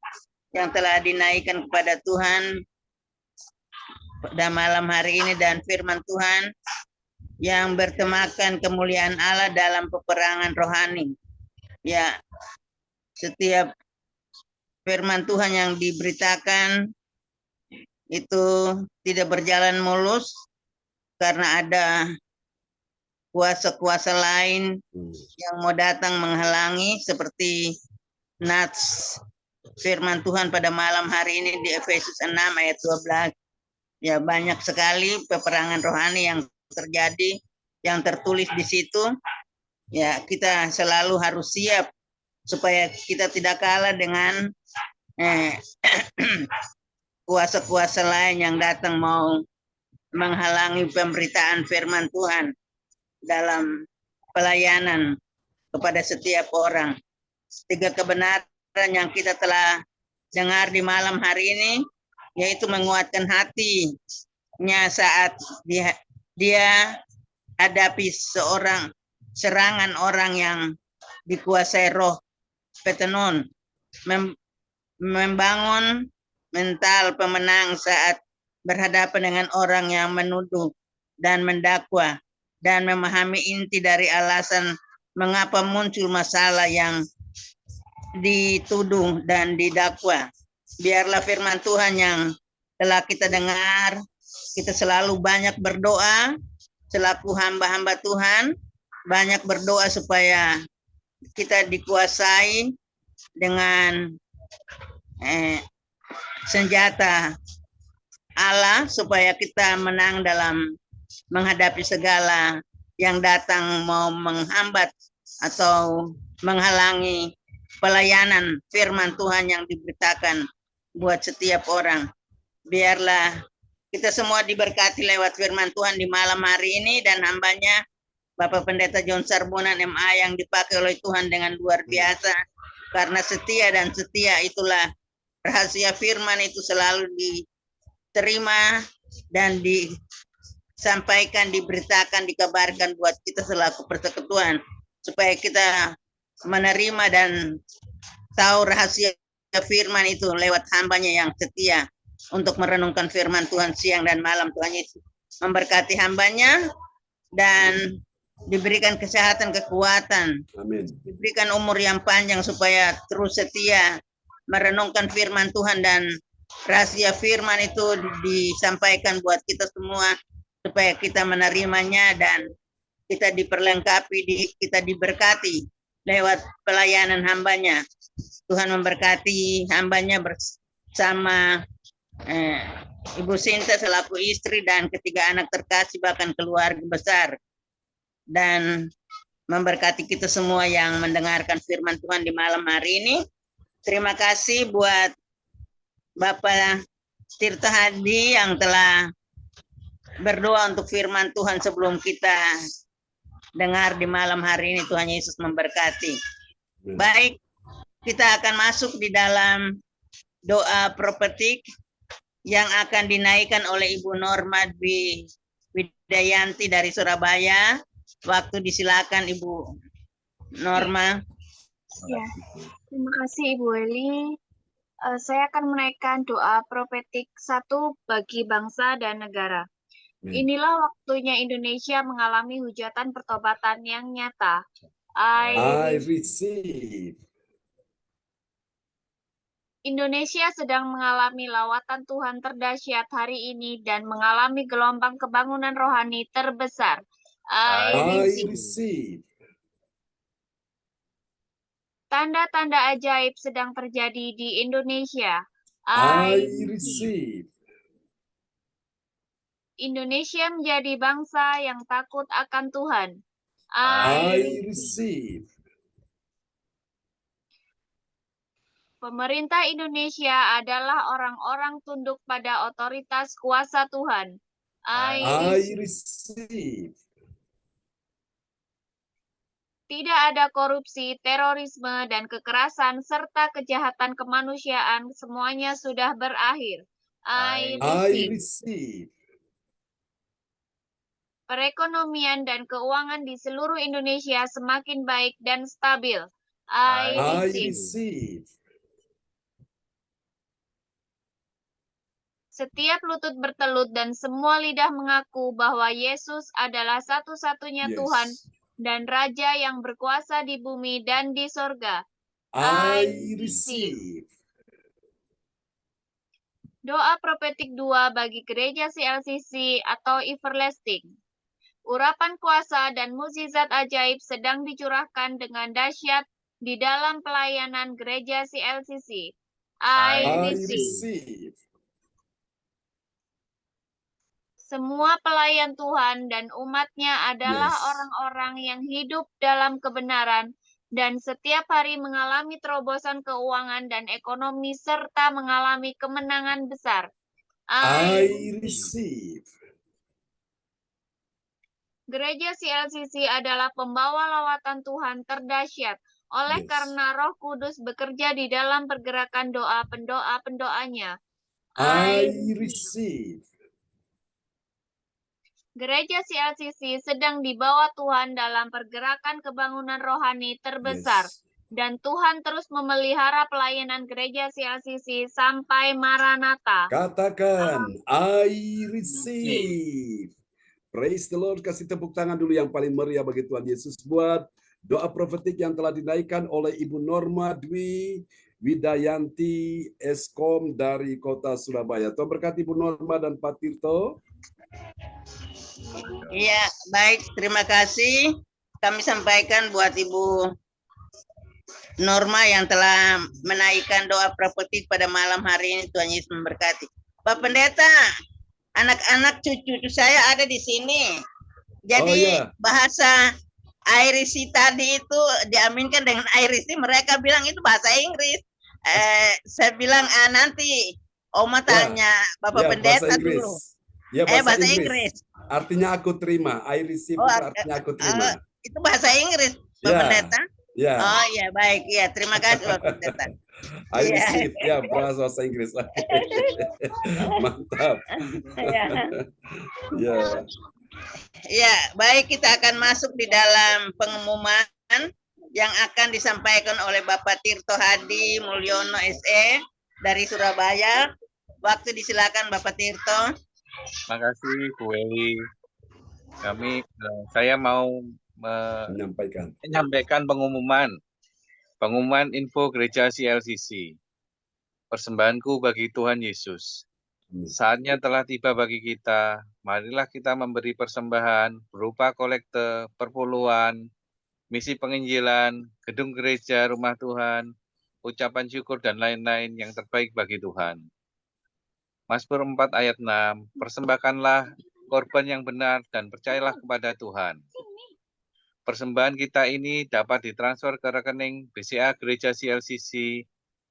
yang telah dinaikkan kepada Tuhan pada malam hari ini, dan firman Tuhan yang bertemakan kemuliaan Allah dalam peperangan rohani. Ya, setiap firman Tuhan yang diberitakan itu tidak berjalan mulus karena ada kuasa-kuasa lain yang mau datang menghalangi, seperti nats firman Tuhan pada malam hari ini di Efesus 6 ayat 12. Ya, banyak sekali peperangan rohani yang terjadi, yang tertulis di situ. Ya, kita selalu harus siap supaya kita tidak kalah dengan kuasa-kuasa lain yang datang mau menghalangi pemberitaan firman Tuhan dalam pelayanan kepada setiap orang. 3 kebenaran yang kita telah dengar di malam hari ini, yaitu menguatkan hatinya saat dia hadapi serangan orang yang dikuasai roh petenon, membangun mental pemenang saat berhadapan dengan orang yang menuduh dan mendakwa, dan memahami inti dari alasan mengapa muncul masalah yang dituduh dan didakwa. Biarlah firman Tuhan yang telah kita dengar, kita selalu banyak berdoa selaku hamba-hamba Tuhan, banyak berdoa supaya kita dikuasai dengan senjata Allah, supaya kita menang dalam menghadapi segala yang datang mau menghambat atau menghalangi pelayanan firman Tuhan yang diberitakan buat setiap orang. Biarlah kita semua diberkati lewat firman Tuhan di malam hari ini, dan hambanya Bapak Pendeta John Sarbunan MA yang dipakai oleh Tuhan dengan luar biasa, karena setia, dan setia itulah rahasia firman itu selalu diterima dan disampaikan, diberitakan, dikabarkan buat kita selaku persekutuan, supaya kita menerima dan tahu rahasia firman itu lewat hambanya yang setia untuk merenungkan firman Tuhan siang dan malam. Tuhan Yesus memberkati hambanya dan diberikan kesehatan, kekuatan, Amin. diberikan umur yang panjang supaya terus setia merenungkan firman Tuhan, dan rahasia firman itu disampaikan buat kita semua supaya kita menerimanya dan kita diperlengkapi, kita diberkati lewat pelayanan hambanya. Tuhan memberkati hambanya bersama Ibu Sinta selaku istri dan ketiga anak terkasih, bahkan keluarga besar, dan memberkati kita semua yang mendengarkan firman Tuhan di malam hari ini. Terima kasih buat Bapak Tirta Hadi yang telah berdoa untuk firman Tuhan sebelum kita dengar di malam hari ini. Tuhan Yesus memberkati. Baik, kita akan masuk di dalam doa prophetik yang akan dinaikkan oleh Ibu Norma Dwi Widayanti dari Surabaya. Waktu disilakan Ibu Norma. Ya, terima kasih Ibu Eli. Saya akan menaikkan doa profetik 1 bagi bangsa dan negara. Inilah waktunya Indonesia mengalami hujatan pertobatan yang nyata. I receive. Indonesia sedang mengalami lawatan Tuhan terdahsyat hari ini dan mengalami gelombang kebangunan rohani terbesar. I receive. Tanda-tanda ajaib sedang terjadi di Indonesia. I receive. Indonesia menjadi bangsa yang takut akan Tuhan. I receive. Pemerintah Indonesia adalah orang-orang tunduk pada otoritas kuasa Tuhan. I receive. Tidak ada korupsi, terorisme, dan kekerasan, serta kejahatan kemanusiaan. Semuanya sudah berakhir. I receive. Perekonomian dan keuangan di seluruh Indonesia semakin baik dan stabil. I receive. Setiap lutut bertelut dan semua lidah mengaku bahwa Yesus adalah satu-satunya Tuhan Yes. dan Raja yang berkuasa di bumi dan di sorga. I I receive. Doa profetik 2 bagi gereja CLCC atau Everlasting. Urapan kuasa dan mukjizat ajaib sedang dicurahkan dengan dahsyat di dalam pelayanan gereja CLCC. I I receive. receive. Semua pelayan Tuhan dan umatnya adalah Yes. orang-orang yang hidup dalam kebenaran dan setiap hari mengalami terobosan keuangan dan ekonomi serta mengalami kemenangan besar. I receive. Gereja CLCC adalah pembawa lawatan Tuhan terdahsyat. Oleh Yes. karena Roh Kudus bekerja di dalam pergerakan doa pendoa-pendoanya. I receive. Gereja CLCC sedang dibawa Tuhan dalam pergerakan kebangunan rohani terbesar. Yes. Dan Tuhan terus memelihara pelayanan gereja CLCC sampai Maranatha. Katakan, I receive. Praise the Lord. Kasih tepuk tangan dulu yang paling meriah bagi Tuhan Yesus buat doa profetik yang telah dinaikkan oleh Ibu Norma Dwi Widayanti Eskom dari kota Surabaya. Tuhan berkati Ibu Norma dan Pak Tirto. Iya, baik. Terima kasih. Kami sampaikan buat Ibu Norma yang telah menaikkan doa profetik pada malam hari ini. Tuhan Yesus memberkati. Pak Pendeta, anak-anak cucu saya ada di sini. Jadi bahasa Irisi tadi itu diaminkan dengan Irisi, mereka bilang itu bahasa Inggris. Saya bilang nanti Oma tanya Bapak Pendeta dulu. Ya, bahasa Inggris. Artinya aku terima. I receive itu artinya aku terima. Itu bahasa Inggris, Pak Pendeta. Ya. Oh ya, baik. Ya, terima kasih Pak Pendeta. I receive, ya, bahasa Inggris. Mantap. Ya. Ya, baik, kita akan masuk di dalam pengumuman yang akan disampaikan oleh Bapak Tirto Hadi Mulyono SE dari Surabaya. Waktu disilakan Bapak Tirto. Terima kasih Bu Eli. Saya mau menyampaikan pengumuman info gereja CLCC. Persembahanku bagi Tuhan Yesus. Saatnya telah tiba bagi kita. Marilah kita memberi persembahan berupa kolekte, perpuluhan, misi penginjilan, gedung gereja, rumah Tuhan, ucapan syukur dan lain-lain yang terbaik bagi Tuhan. Mazmur 4 ayat 6, persembahkanlah korban yang benar dan percayalah kepada Tuhan. Persembahan kita ini dapat ditransfer ke rekening BCA Gereja CLCC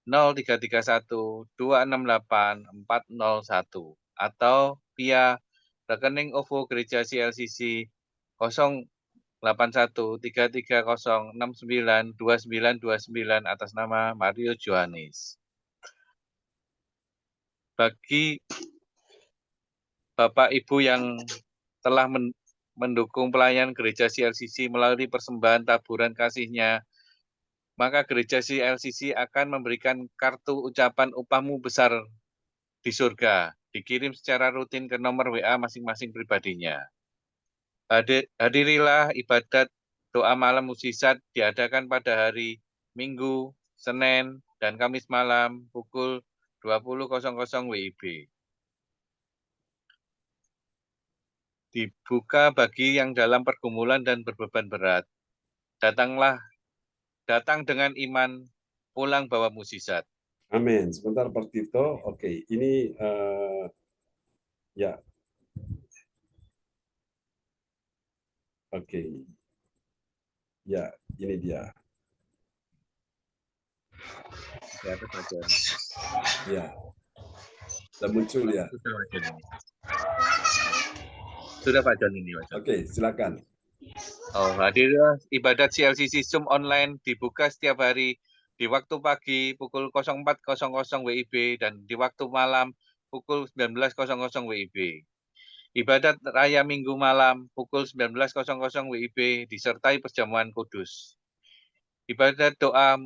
0331 268 401 atau via rekening OVO Gereja CLCC 081 330 69 2929 atas nama Mario Johannes. Bagi Bapak Ibu yang telah mendukung pelayan gereja CLCC melalui persembahan taburan kasihnya, maka gereja CLCC akan memberikan kartu ucapan upahmu besar di surga, dikirim secara rutin ke nomor WA masing-masing pribadinya. Hadirilah ibadat doa malam mukjizat diadakan pada hari Minggu, Senin, dan Kamis malam pukul 20.00 WIB. Dibuka bagi yang dalam pergumulan dan berbeban berat. Datang dengan iman, pulang bawa mukjizat. Amin. Sebentar Pak Tirto. Oke, ini ya. Oke. Ya, ini dia. Ya. Sudah muncul ya. Sudah Pak John ini. Oke, silakan. Hadirlah ibadat CLCC Zoom online dibuka setiap hari di waktu pagi pukul 04.00 WIB dan di waktu malam pukul 19.00 WIB. Ibadat raya Minggu malam pukul 19.00 WIB disertai perjamuan kudus. Ibadat doa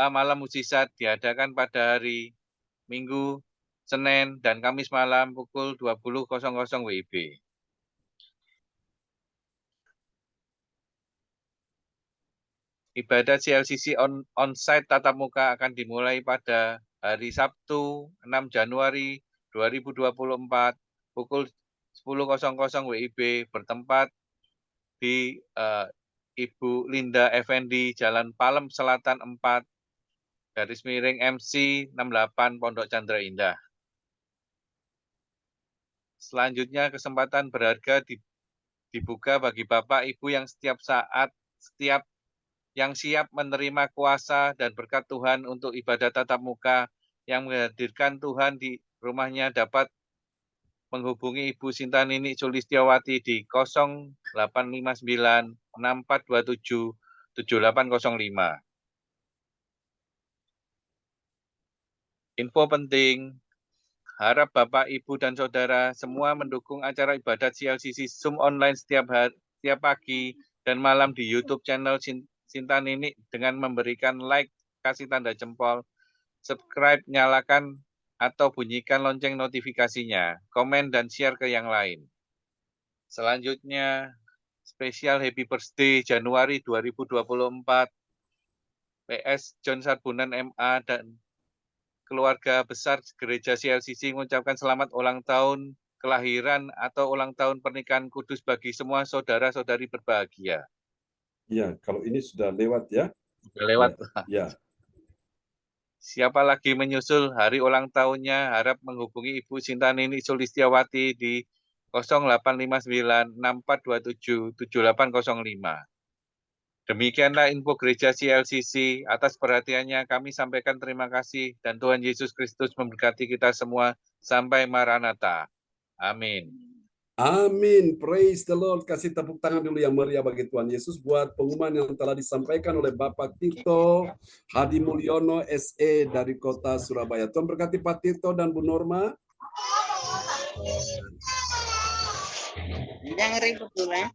malam mukjizat diadakan pada hari Minggu, Senin, dan Kamis malam pukul 20.00 WIB. Ibadah CLCC on-site tatap muka akan dimulai pada hari Sabtu 6 Januari 2024 pukul 10.00 WIB bertempat di Ibu Linda Effendi, Jalan Palem Selatan 4, _MC 68 Pondok Chandra Indah. Selanjutnya kesempatan berharga dibuka bagi Bapak Ibu yang yang siap menerima kuasa dan berkat Tuhan untuk ibadah tatap muka yang menghadirkan Tuhan di rumahnya dapat menghubungi Ibu Sintanini Sulistiawati di 0859 6427 7805. Info penting, harap Bapak, Ibu, dan Saudara semua mendukung acara ibadat CLCC Zoom online setiap pagi dan malam di YouTube channel Sintanini dengan memberikan like, kasih tanda jempol, subscribe, nyalakan atau bunyikan lonceng notifikasinya, komen dan share ke yang lain. Selanjutnya, spesial Happy Birthday Januari 2024, PS John Sarbunan MA dan keluarga besar Gereja CLCC mengucapkan selamat ulang tahun kelahiran atau ulang tahun pernikahan kudus bagi semua saudara-saudari berbahagia. Ya, kalau ini sudah lewat ya. Sudah lewat. Ya. Siapa lagi menyusul hari ulang tahunnya, harap menghubungi Ibu Sintanini Sulistiawati di 0859 6427 7805. Demikianlah info Gereja CLCC. Atas perhatiannya kami sampaikan terima kasih dan Tuhan Yesus Kristus memberkati kita semua sampai Maranatha. Amin. Amin. Praise the Lord. Kasih tepuk tangan dulu yang meriah bagi Tuhan Yesus buat pengumuman yang telah disampaikan oleh Bapak Tirto Hadi Mulyono SE dari kota Surabaya. Tuhan berkati Pak Tirto dan Bu Norma. Jangan ribut dulu ya.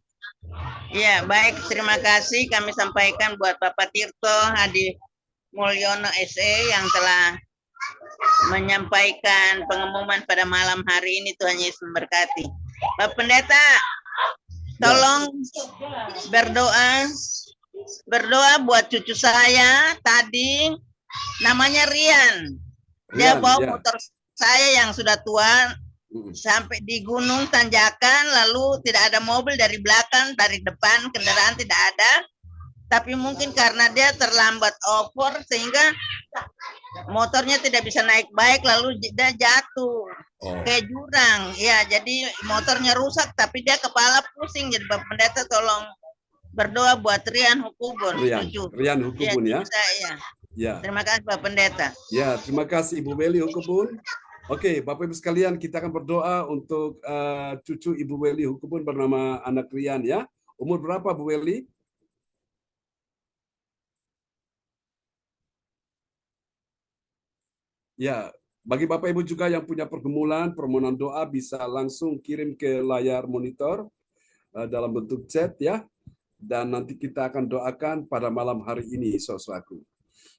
Ya, baik. Terima kasih kami sampaikan buat Bapak Tirto Hadi Mulyono SE yang telah menyampaikan pengumuman pada malam hari ini. Tuhan Yesus memberkati. Bapak Pendeta, tolong berdoa buat cucu saya tadi, namanya Rian. Dia bawa motor saya yang sudah tua sampai di gunung tanjakan, lalu tidak ada mobil dari belakang, dari depan kendaraan tidak ada. Tapi mungkin karena dia terlambat over sehingga motornya tidak bisa naik baik, lalu dia jatuh ke jurang. Ya, jadi motornya rusak tapi dia kepala pusing. Jadi Bapak Pendeta tolong berdoa buat Rian Hukubun. Rian Hukubun ya. Ya. Terima kasih Bapak Pendeta. Ya, terima kasih Ibu Weli Hukubun. Oke, Bapak Ibu sekalian, kita akan berdoa untuk cucu Ibu Weli Hukubun bernama anak Rian ya. Umur berapa Bu Weli? Ya, bagi Bapak Ibu juga yang punya permohonan doa bisa langsung kirim ke layar monitor dalam bentuk chat ya. Dan nanti kita akan doakan pada malam hari ini, saudaraku.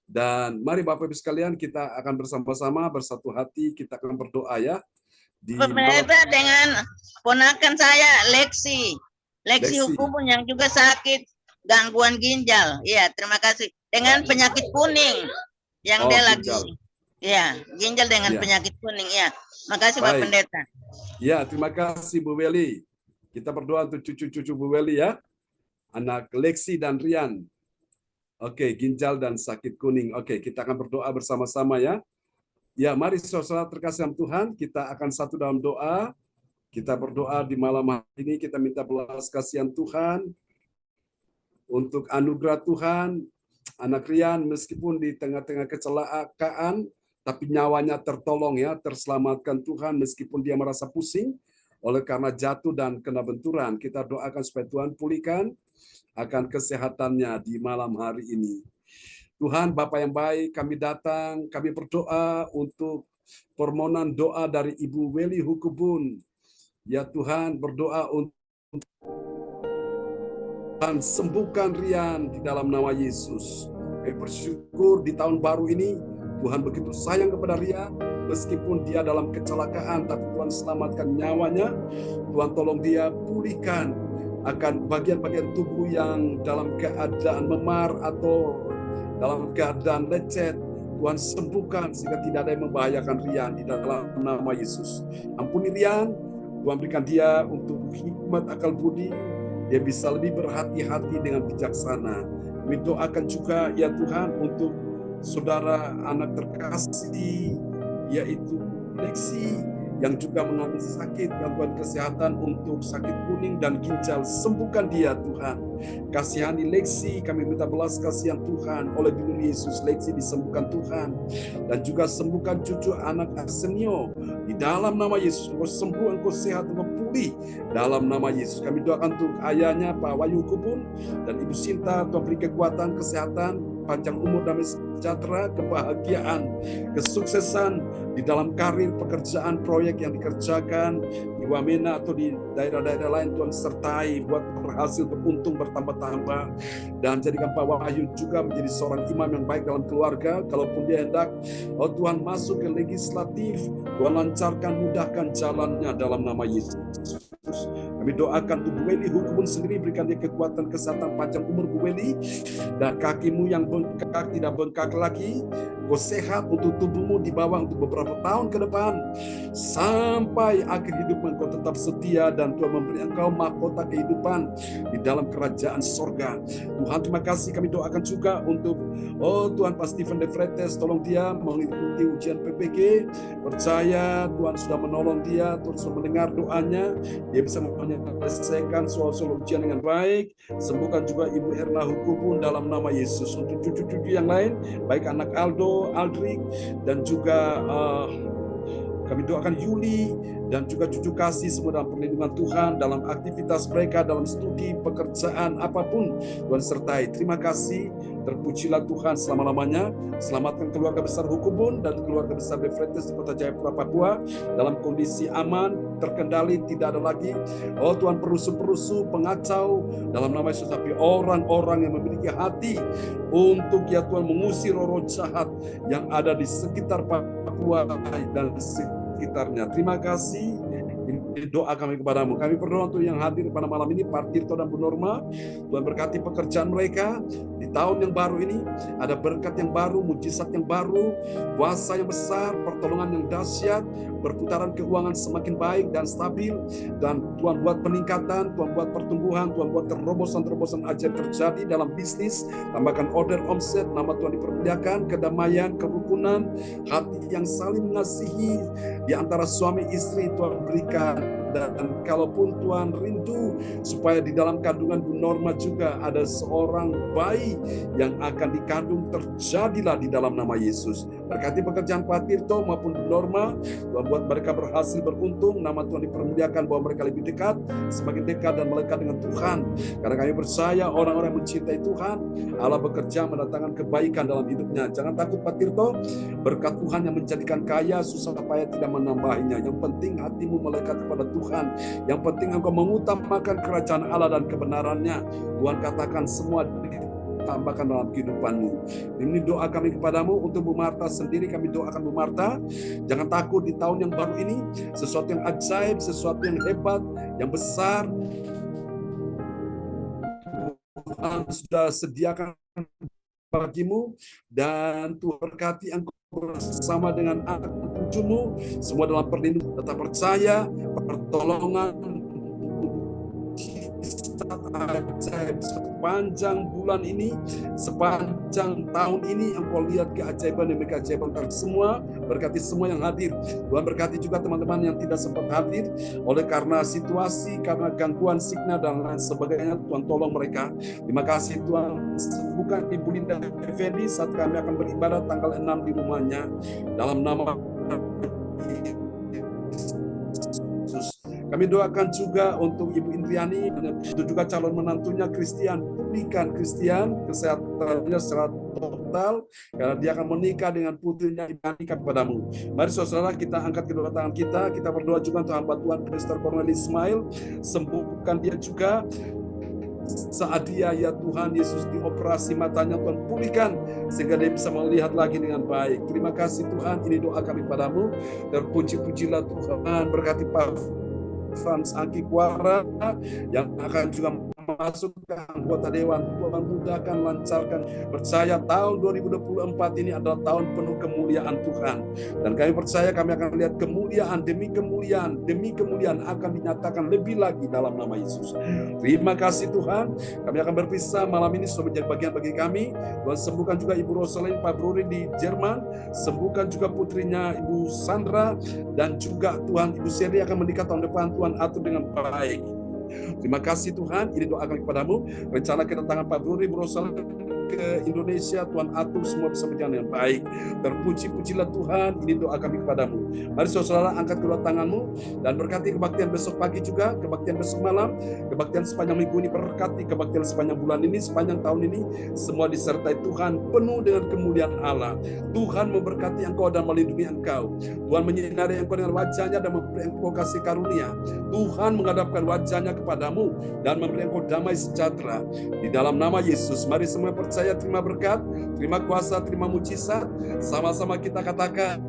Dan mari Bapak Ibu sekalian, kita akan bersama-sama bersatu hati, kita akan berdoa ya. Pendeta dengan ponakan saya Lexi Hukubun yang juga sakit gangguan ginjal. Iya, terima kasih. Dengan penyakit kuning yang dia lagi. Ya, ginjal dengan penyakit kuning ya. Makasih Bapak Pendeta. Ya, terima kasih Bu Weli. Kita berdoa untuk cucu-cucu Bu Weli ya. Anak Lexi dan Rian. Oke, ginjal dan sakit kuning. Oke, kita akan berdoa bersama-sama ya. Ya, mari saudara terkasih dalam Tuhan, kita akan satu dalam doa. Kita berdoa di malam hari ini, kita minta belas kasihan Tuhan untuk anugerah Tuhan. Anak Rian meskipun di tengah-tengah kecelakaan, tapi nyawanya tertolong ya, terselamatkan Tuhan meskipun dia merasa pusing oleh karena jatuh dan kena benturan. Kita doakan supaya Tuhan pulihkan akan kesehatannya di malam hari ini. Tuhan Bapa yang baik, kami datang, kami berdoa untuk permohonan doa dari Ibu Weli Hukubun. Ya Tuhan, berdoa untuk Tuhan sembuhkan Rian di dalam nama Yesus. Kami bersyukur di tahun baru ini Tuhan begitu sayang kepada Rian, meskipun dia dalam kecelakaan, tapi Tuhan selamatkan nyawanya. Tuhan tolong dia pulihkan akan bagian-bagian tubuh yang dalam keadaan memar atau dalam keadaan lecet. Tuhan sembuhkan sehingga tidak ada yang membahayakan Rian di dalam nama Yesus. Ampuni Rian, Tuhan berikan dia untuk hikmat akal budi, dia bisa lebih berhati-hati dengan bijaksana. Kami doakan juga ya Tuhan untuk saudara anak terkasih yaitu Lexi yang juga mengalami sakit, gangguan kesehatan untuk sakit kuning dan ginjal. Sembuhkan dia Tuhan. Kasihani Lexi, kami minta belas kasihan Tuhan. Oleh bibir Yesus, Lexi disembuhkan Tuhan. Dan juga sembuhkan cucu anak Arsenio. Di dalam nama Yesus, engkau sembuh, engkau sehat, engkau pulih. Dalam nama Yesus, kami doakan untuk ayahnya Pak Wahyu Kubun dan Ibu Sinta, Tuhan beri kekuatan, kesehatan, panjang umur, damai sejahtera, kebahagiaan, kesuksesan di dalam karir, pekerjaan, proyek yang dikerjakan di Wamena atau di daerah-daerah lain. Tuhan sertai, buat berhasil, beruntung, bertambah-tambah, dan jadikan Pak Wahyu juga menjadi seorang imam yang baik dalam keluarga. Kalaupun dia hendak Tuhan masuk ke legislatif, Tuhan lancarkan, mudahkan jalannya dalam nama Yesus. Kami doakan untuk Bu Weli Hukumun sendiri, berikan dia kekuatan, kesehatan, panjang umur Bu Weli, dan kakimu yang bengkak tidak bengkak lagi. Kau sehat untuk tubuhmu di bawah untuk beberapa tahun ke depan, sampai akhir hidupmu kau tetap setia, dan Tuhan memberi engkau mahkota kehidupan di dalam kerajaan sorga. Tuhan, terima kasih. Kami doakan juga untuk Tuhan Pak Stephen De Vretes, tolong dia mengikuti ujian PPG. Percaya Tuhan sudah menolong dia, terus mendengar doanya, dia bisa menyelesaikan soal-soal ujian dengan baik. Sembuhkan juga Ibu Erna Hukubun dalam nama Yesus. Untuk cucu-cucu yang lain, baik anak Aldo, Aldrik, dan juga kami doakan Yuli dan juga cucu kasih semua dalam perlindungan Tuhan, dalam aktivitas mereka, dalam studi, pekerjaan, apapun Tuhan sertai. Terima kasih, terpujilah Tuhan selama-lamanya. Selamatkan keluarga besar Hukubun dan keluarga besar De Vretes di Kota Jayapura, Papua dalam kondisi aman, terkendali, tidak ada lagi Tuhan perusuh-perusuh, pengacau dalam nama Yesus, tapi orang-orang yang memiliki hati untuk ya Tuhan mengusir roh jahat yang ada di sekitar Papua dan sekitarnya. Terima kasih. Ini doa kami kepadamu. Kami berdoa untuk yang hadir pada malam ini, Pak Tirto dan Bu Norma. Tuhan berkati pekerjaan mereka di tahun yang baru ini. Ada berkat yang baru, mujizat yang baru, kuasa yang besar, pertolongan yang dahsyat, perputaran keuangan semakin baik dan stabil. Dan Tuhan buat peningkatan, Tuhan buat pertumbuhan, Tuhan buat terobosan-terobosan ajaib terjadi dalam bisnis. Tambahkan order, omset, nama Tuhan dipermuliakan, kedamaian, kerukunan, hati yang saling mengasihi di antara suami istri Tuhan berikan. Dan kalaupun Tuhan rindu supaya di dalam kandungan Bu Norma juga ada seorang bayi yang akan dikandung, terjadilah di dalam nama Yesus. Berkati pekerjaan Pak Tirto maupun Bu Norma, Tuhan buat mereka berhasil, beruntung, nama Tuhan dipermuliakan, bahwa mereka lebih dekat, semakin dekat dan melekat dengan Tuhan. Karena kami percaya orang-orang yang mencintai Tuhan, Allah bekerja mendatangkan kebaikan dalam hidupnya. Jangan takut Pak Tirto, berkat Tuhan yang menjadikan kaya, susah payah tidak menambahinya. Yang penting hatimu melekat kepada Tuhan. Yang penting engkau mengutamakan kerajaan Allah dan kebenarannya. Tuhan katakan semua ditambahkan dalam kehidupanmu. Ini doa kami kepadamu. Untuk Bu Marta sendiri, kami doakan Bu Marta, jangan takut di tahun yang baru ini, sesuatu yang ajaib, sesuatu yang hebat, yang besar Tuhan sudah sediakan bagimu, dan Tuhan berkati engkau bersama dengan anak cucumu, semua dalam perlindungan. Tetap percaya, pertolongan ajaib sepanjang bulan ini, sepanjang tahun ini, engkau lihat keajaiban demi keajaiban semua. Berkati semua yang hadir. Tuhan berkati juga teman-teman yang tidak sempat hadir oleh karena situasi, karena gangguan signal dan lain sebagainya. Tuhan tolong mereka. Terima kasih Tuhan. Sembuhkan Ibu Linda Effendi saat kami akan beribadah tanggal 6 di rumahnya. Dalam nama kami doakan juga untuk Ibu Indriani, itu juga calon menantunya Christian, pulihkan Christian kesehatannya secara total, karena dia akan menikah dengan putrinya Indriani kepadamu. Mari saudara, kita angkat kedua tangan kita, kita berdoa juga untuk hamba Tuhan Pastor Cornelius Ismail, sembuhkan dia juga saat dia ya Tuhan Yesus dioperasi matanya Tuhan pulihkan sehingga dia bisa melihat lagi dengan baik. Terima kasih Tuhan, ini doa kami padamu. Terpuji-pujilah Tuhan, berkati Pak Frans Angki Kuara yang akan juga masuk ke anggota dewan. Tuhan mudahkan, lancarkan. Percaya tahun 2024 ini adalah tahun penuh kemuliaan Tuhan. Dan kami percaya kami akan lihat kemuliaan demi kemuliaan akan dinyatakan lebih lagi dalam nama Yesus. Terima kasih Tuhan. Kami akan berpisah malam ini sudah menjadi bagian bagi kami. Tuhan sembuhkan juga Ibu Rosalind Pak Bruri di Jerman. Sembuhkan juga putrinya Ibu Sandra. Dan juga Tuhan Ibu Seri akan menikah tahun depan. Tuhan atur dengan baik. Terima kasih Tuhan, ini doa kami kepadamu. Rencana kedatangan Pak Bruri Rosalind ke Indonesia, Tuhan atur semua bisa berjalan dengan baik. Terpuji-pujilah Tuhan, ini doa kami kepadamu. Mari saudara angkat kedua tanganmu dan berkati kebaktian besok pagi juga, kebaktian besok malam, kebaktian sepanjang minggu ini, berkati kebaktian sepanjang bulan ini, sepanjang tahun ini, semua disertai Tuhan, penuh dengan kemuliaan Allah. Tuhan memberkati engkau dan melindungi engkau. Tuhan menyinari engkau dengan wajahnya dan memberi engkau kasih karunia. Tuhan menghadapkan wajahnya kepadamu dan memberi engkau damai sejahtera. Di dalam nama Yesus, mari semua percaya, terima berkat, terima kuasa, terima mujizat. Sama-sama kita katakan,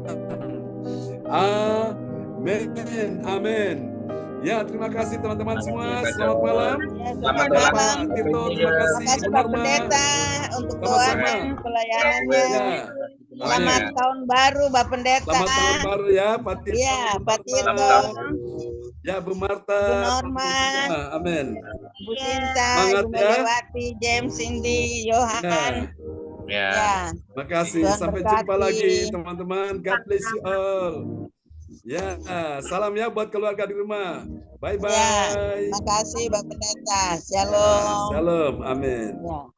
amin, amin. Ya, terima kasih teman-teman semua. Selamat malam. Selamat malam. Tito, terima kasih. Terima kasih Pak Pendeta untuk doa dan pelayanannya. Selamat tahun baru Pak Pendeta. Selamat tahun baru ya, Pak Tito. Iya, Pak Tito. Ya, Bu Marta. Bu Norma. Amin. Bu Sinta, Semangat, Bu ya. Megawati, James, Cindy, Johan. Ya. Terima kasih. Tuhan Sampai berkati. jumpa lagi teman-teman. God bless you all. Ya, salam ya buat keluarga di rumah. Bye bye. Ya, terima kasih Pak Pendeta. Shalom. Shalom. Amin. Ya.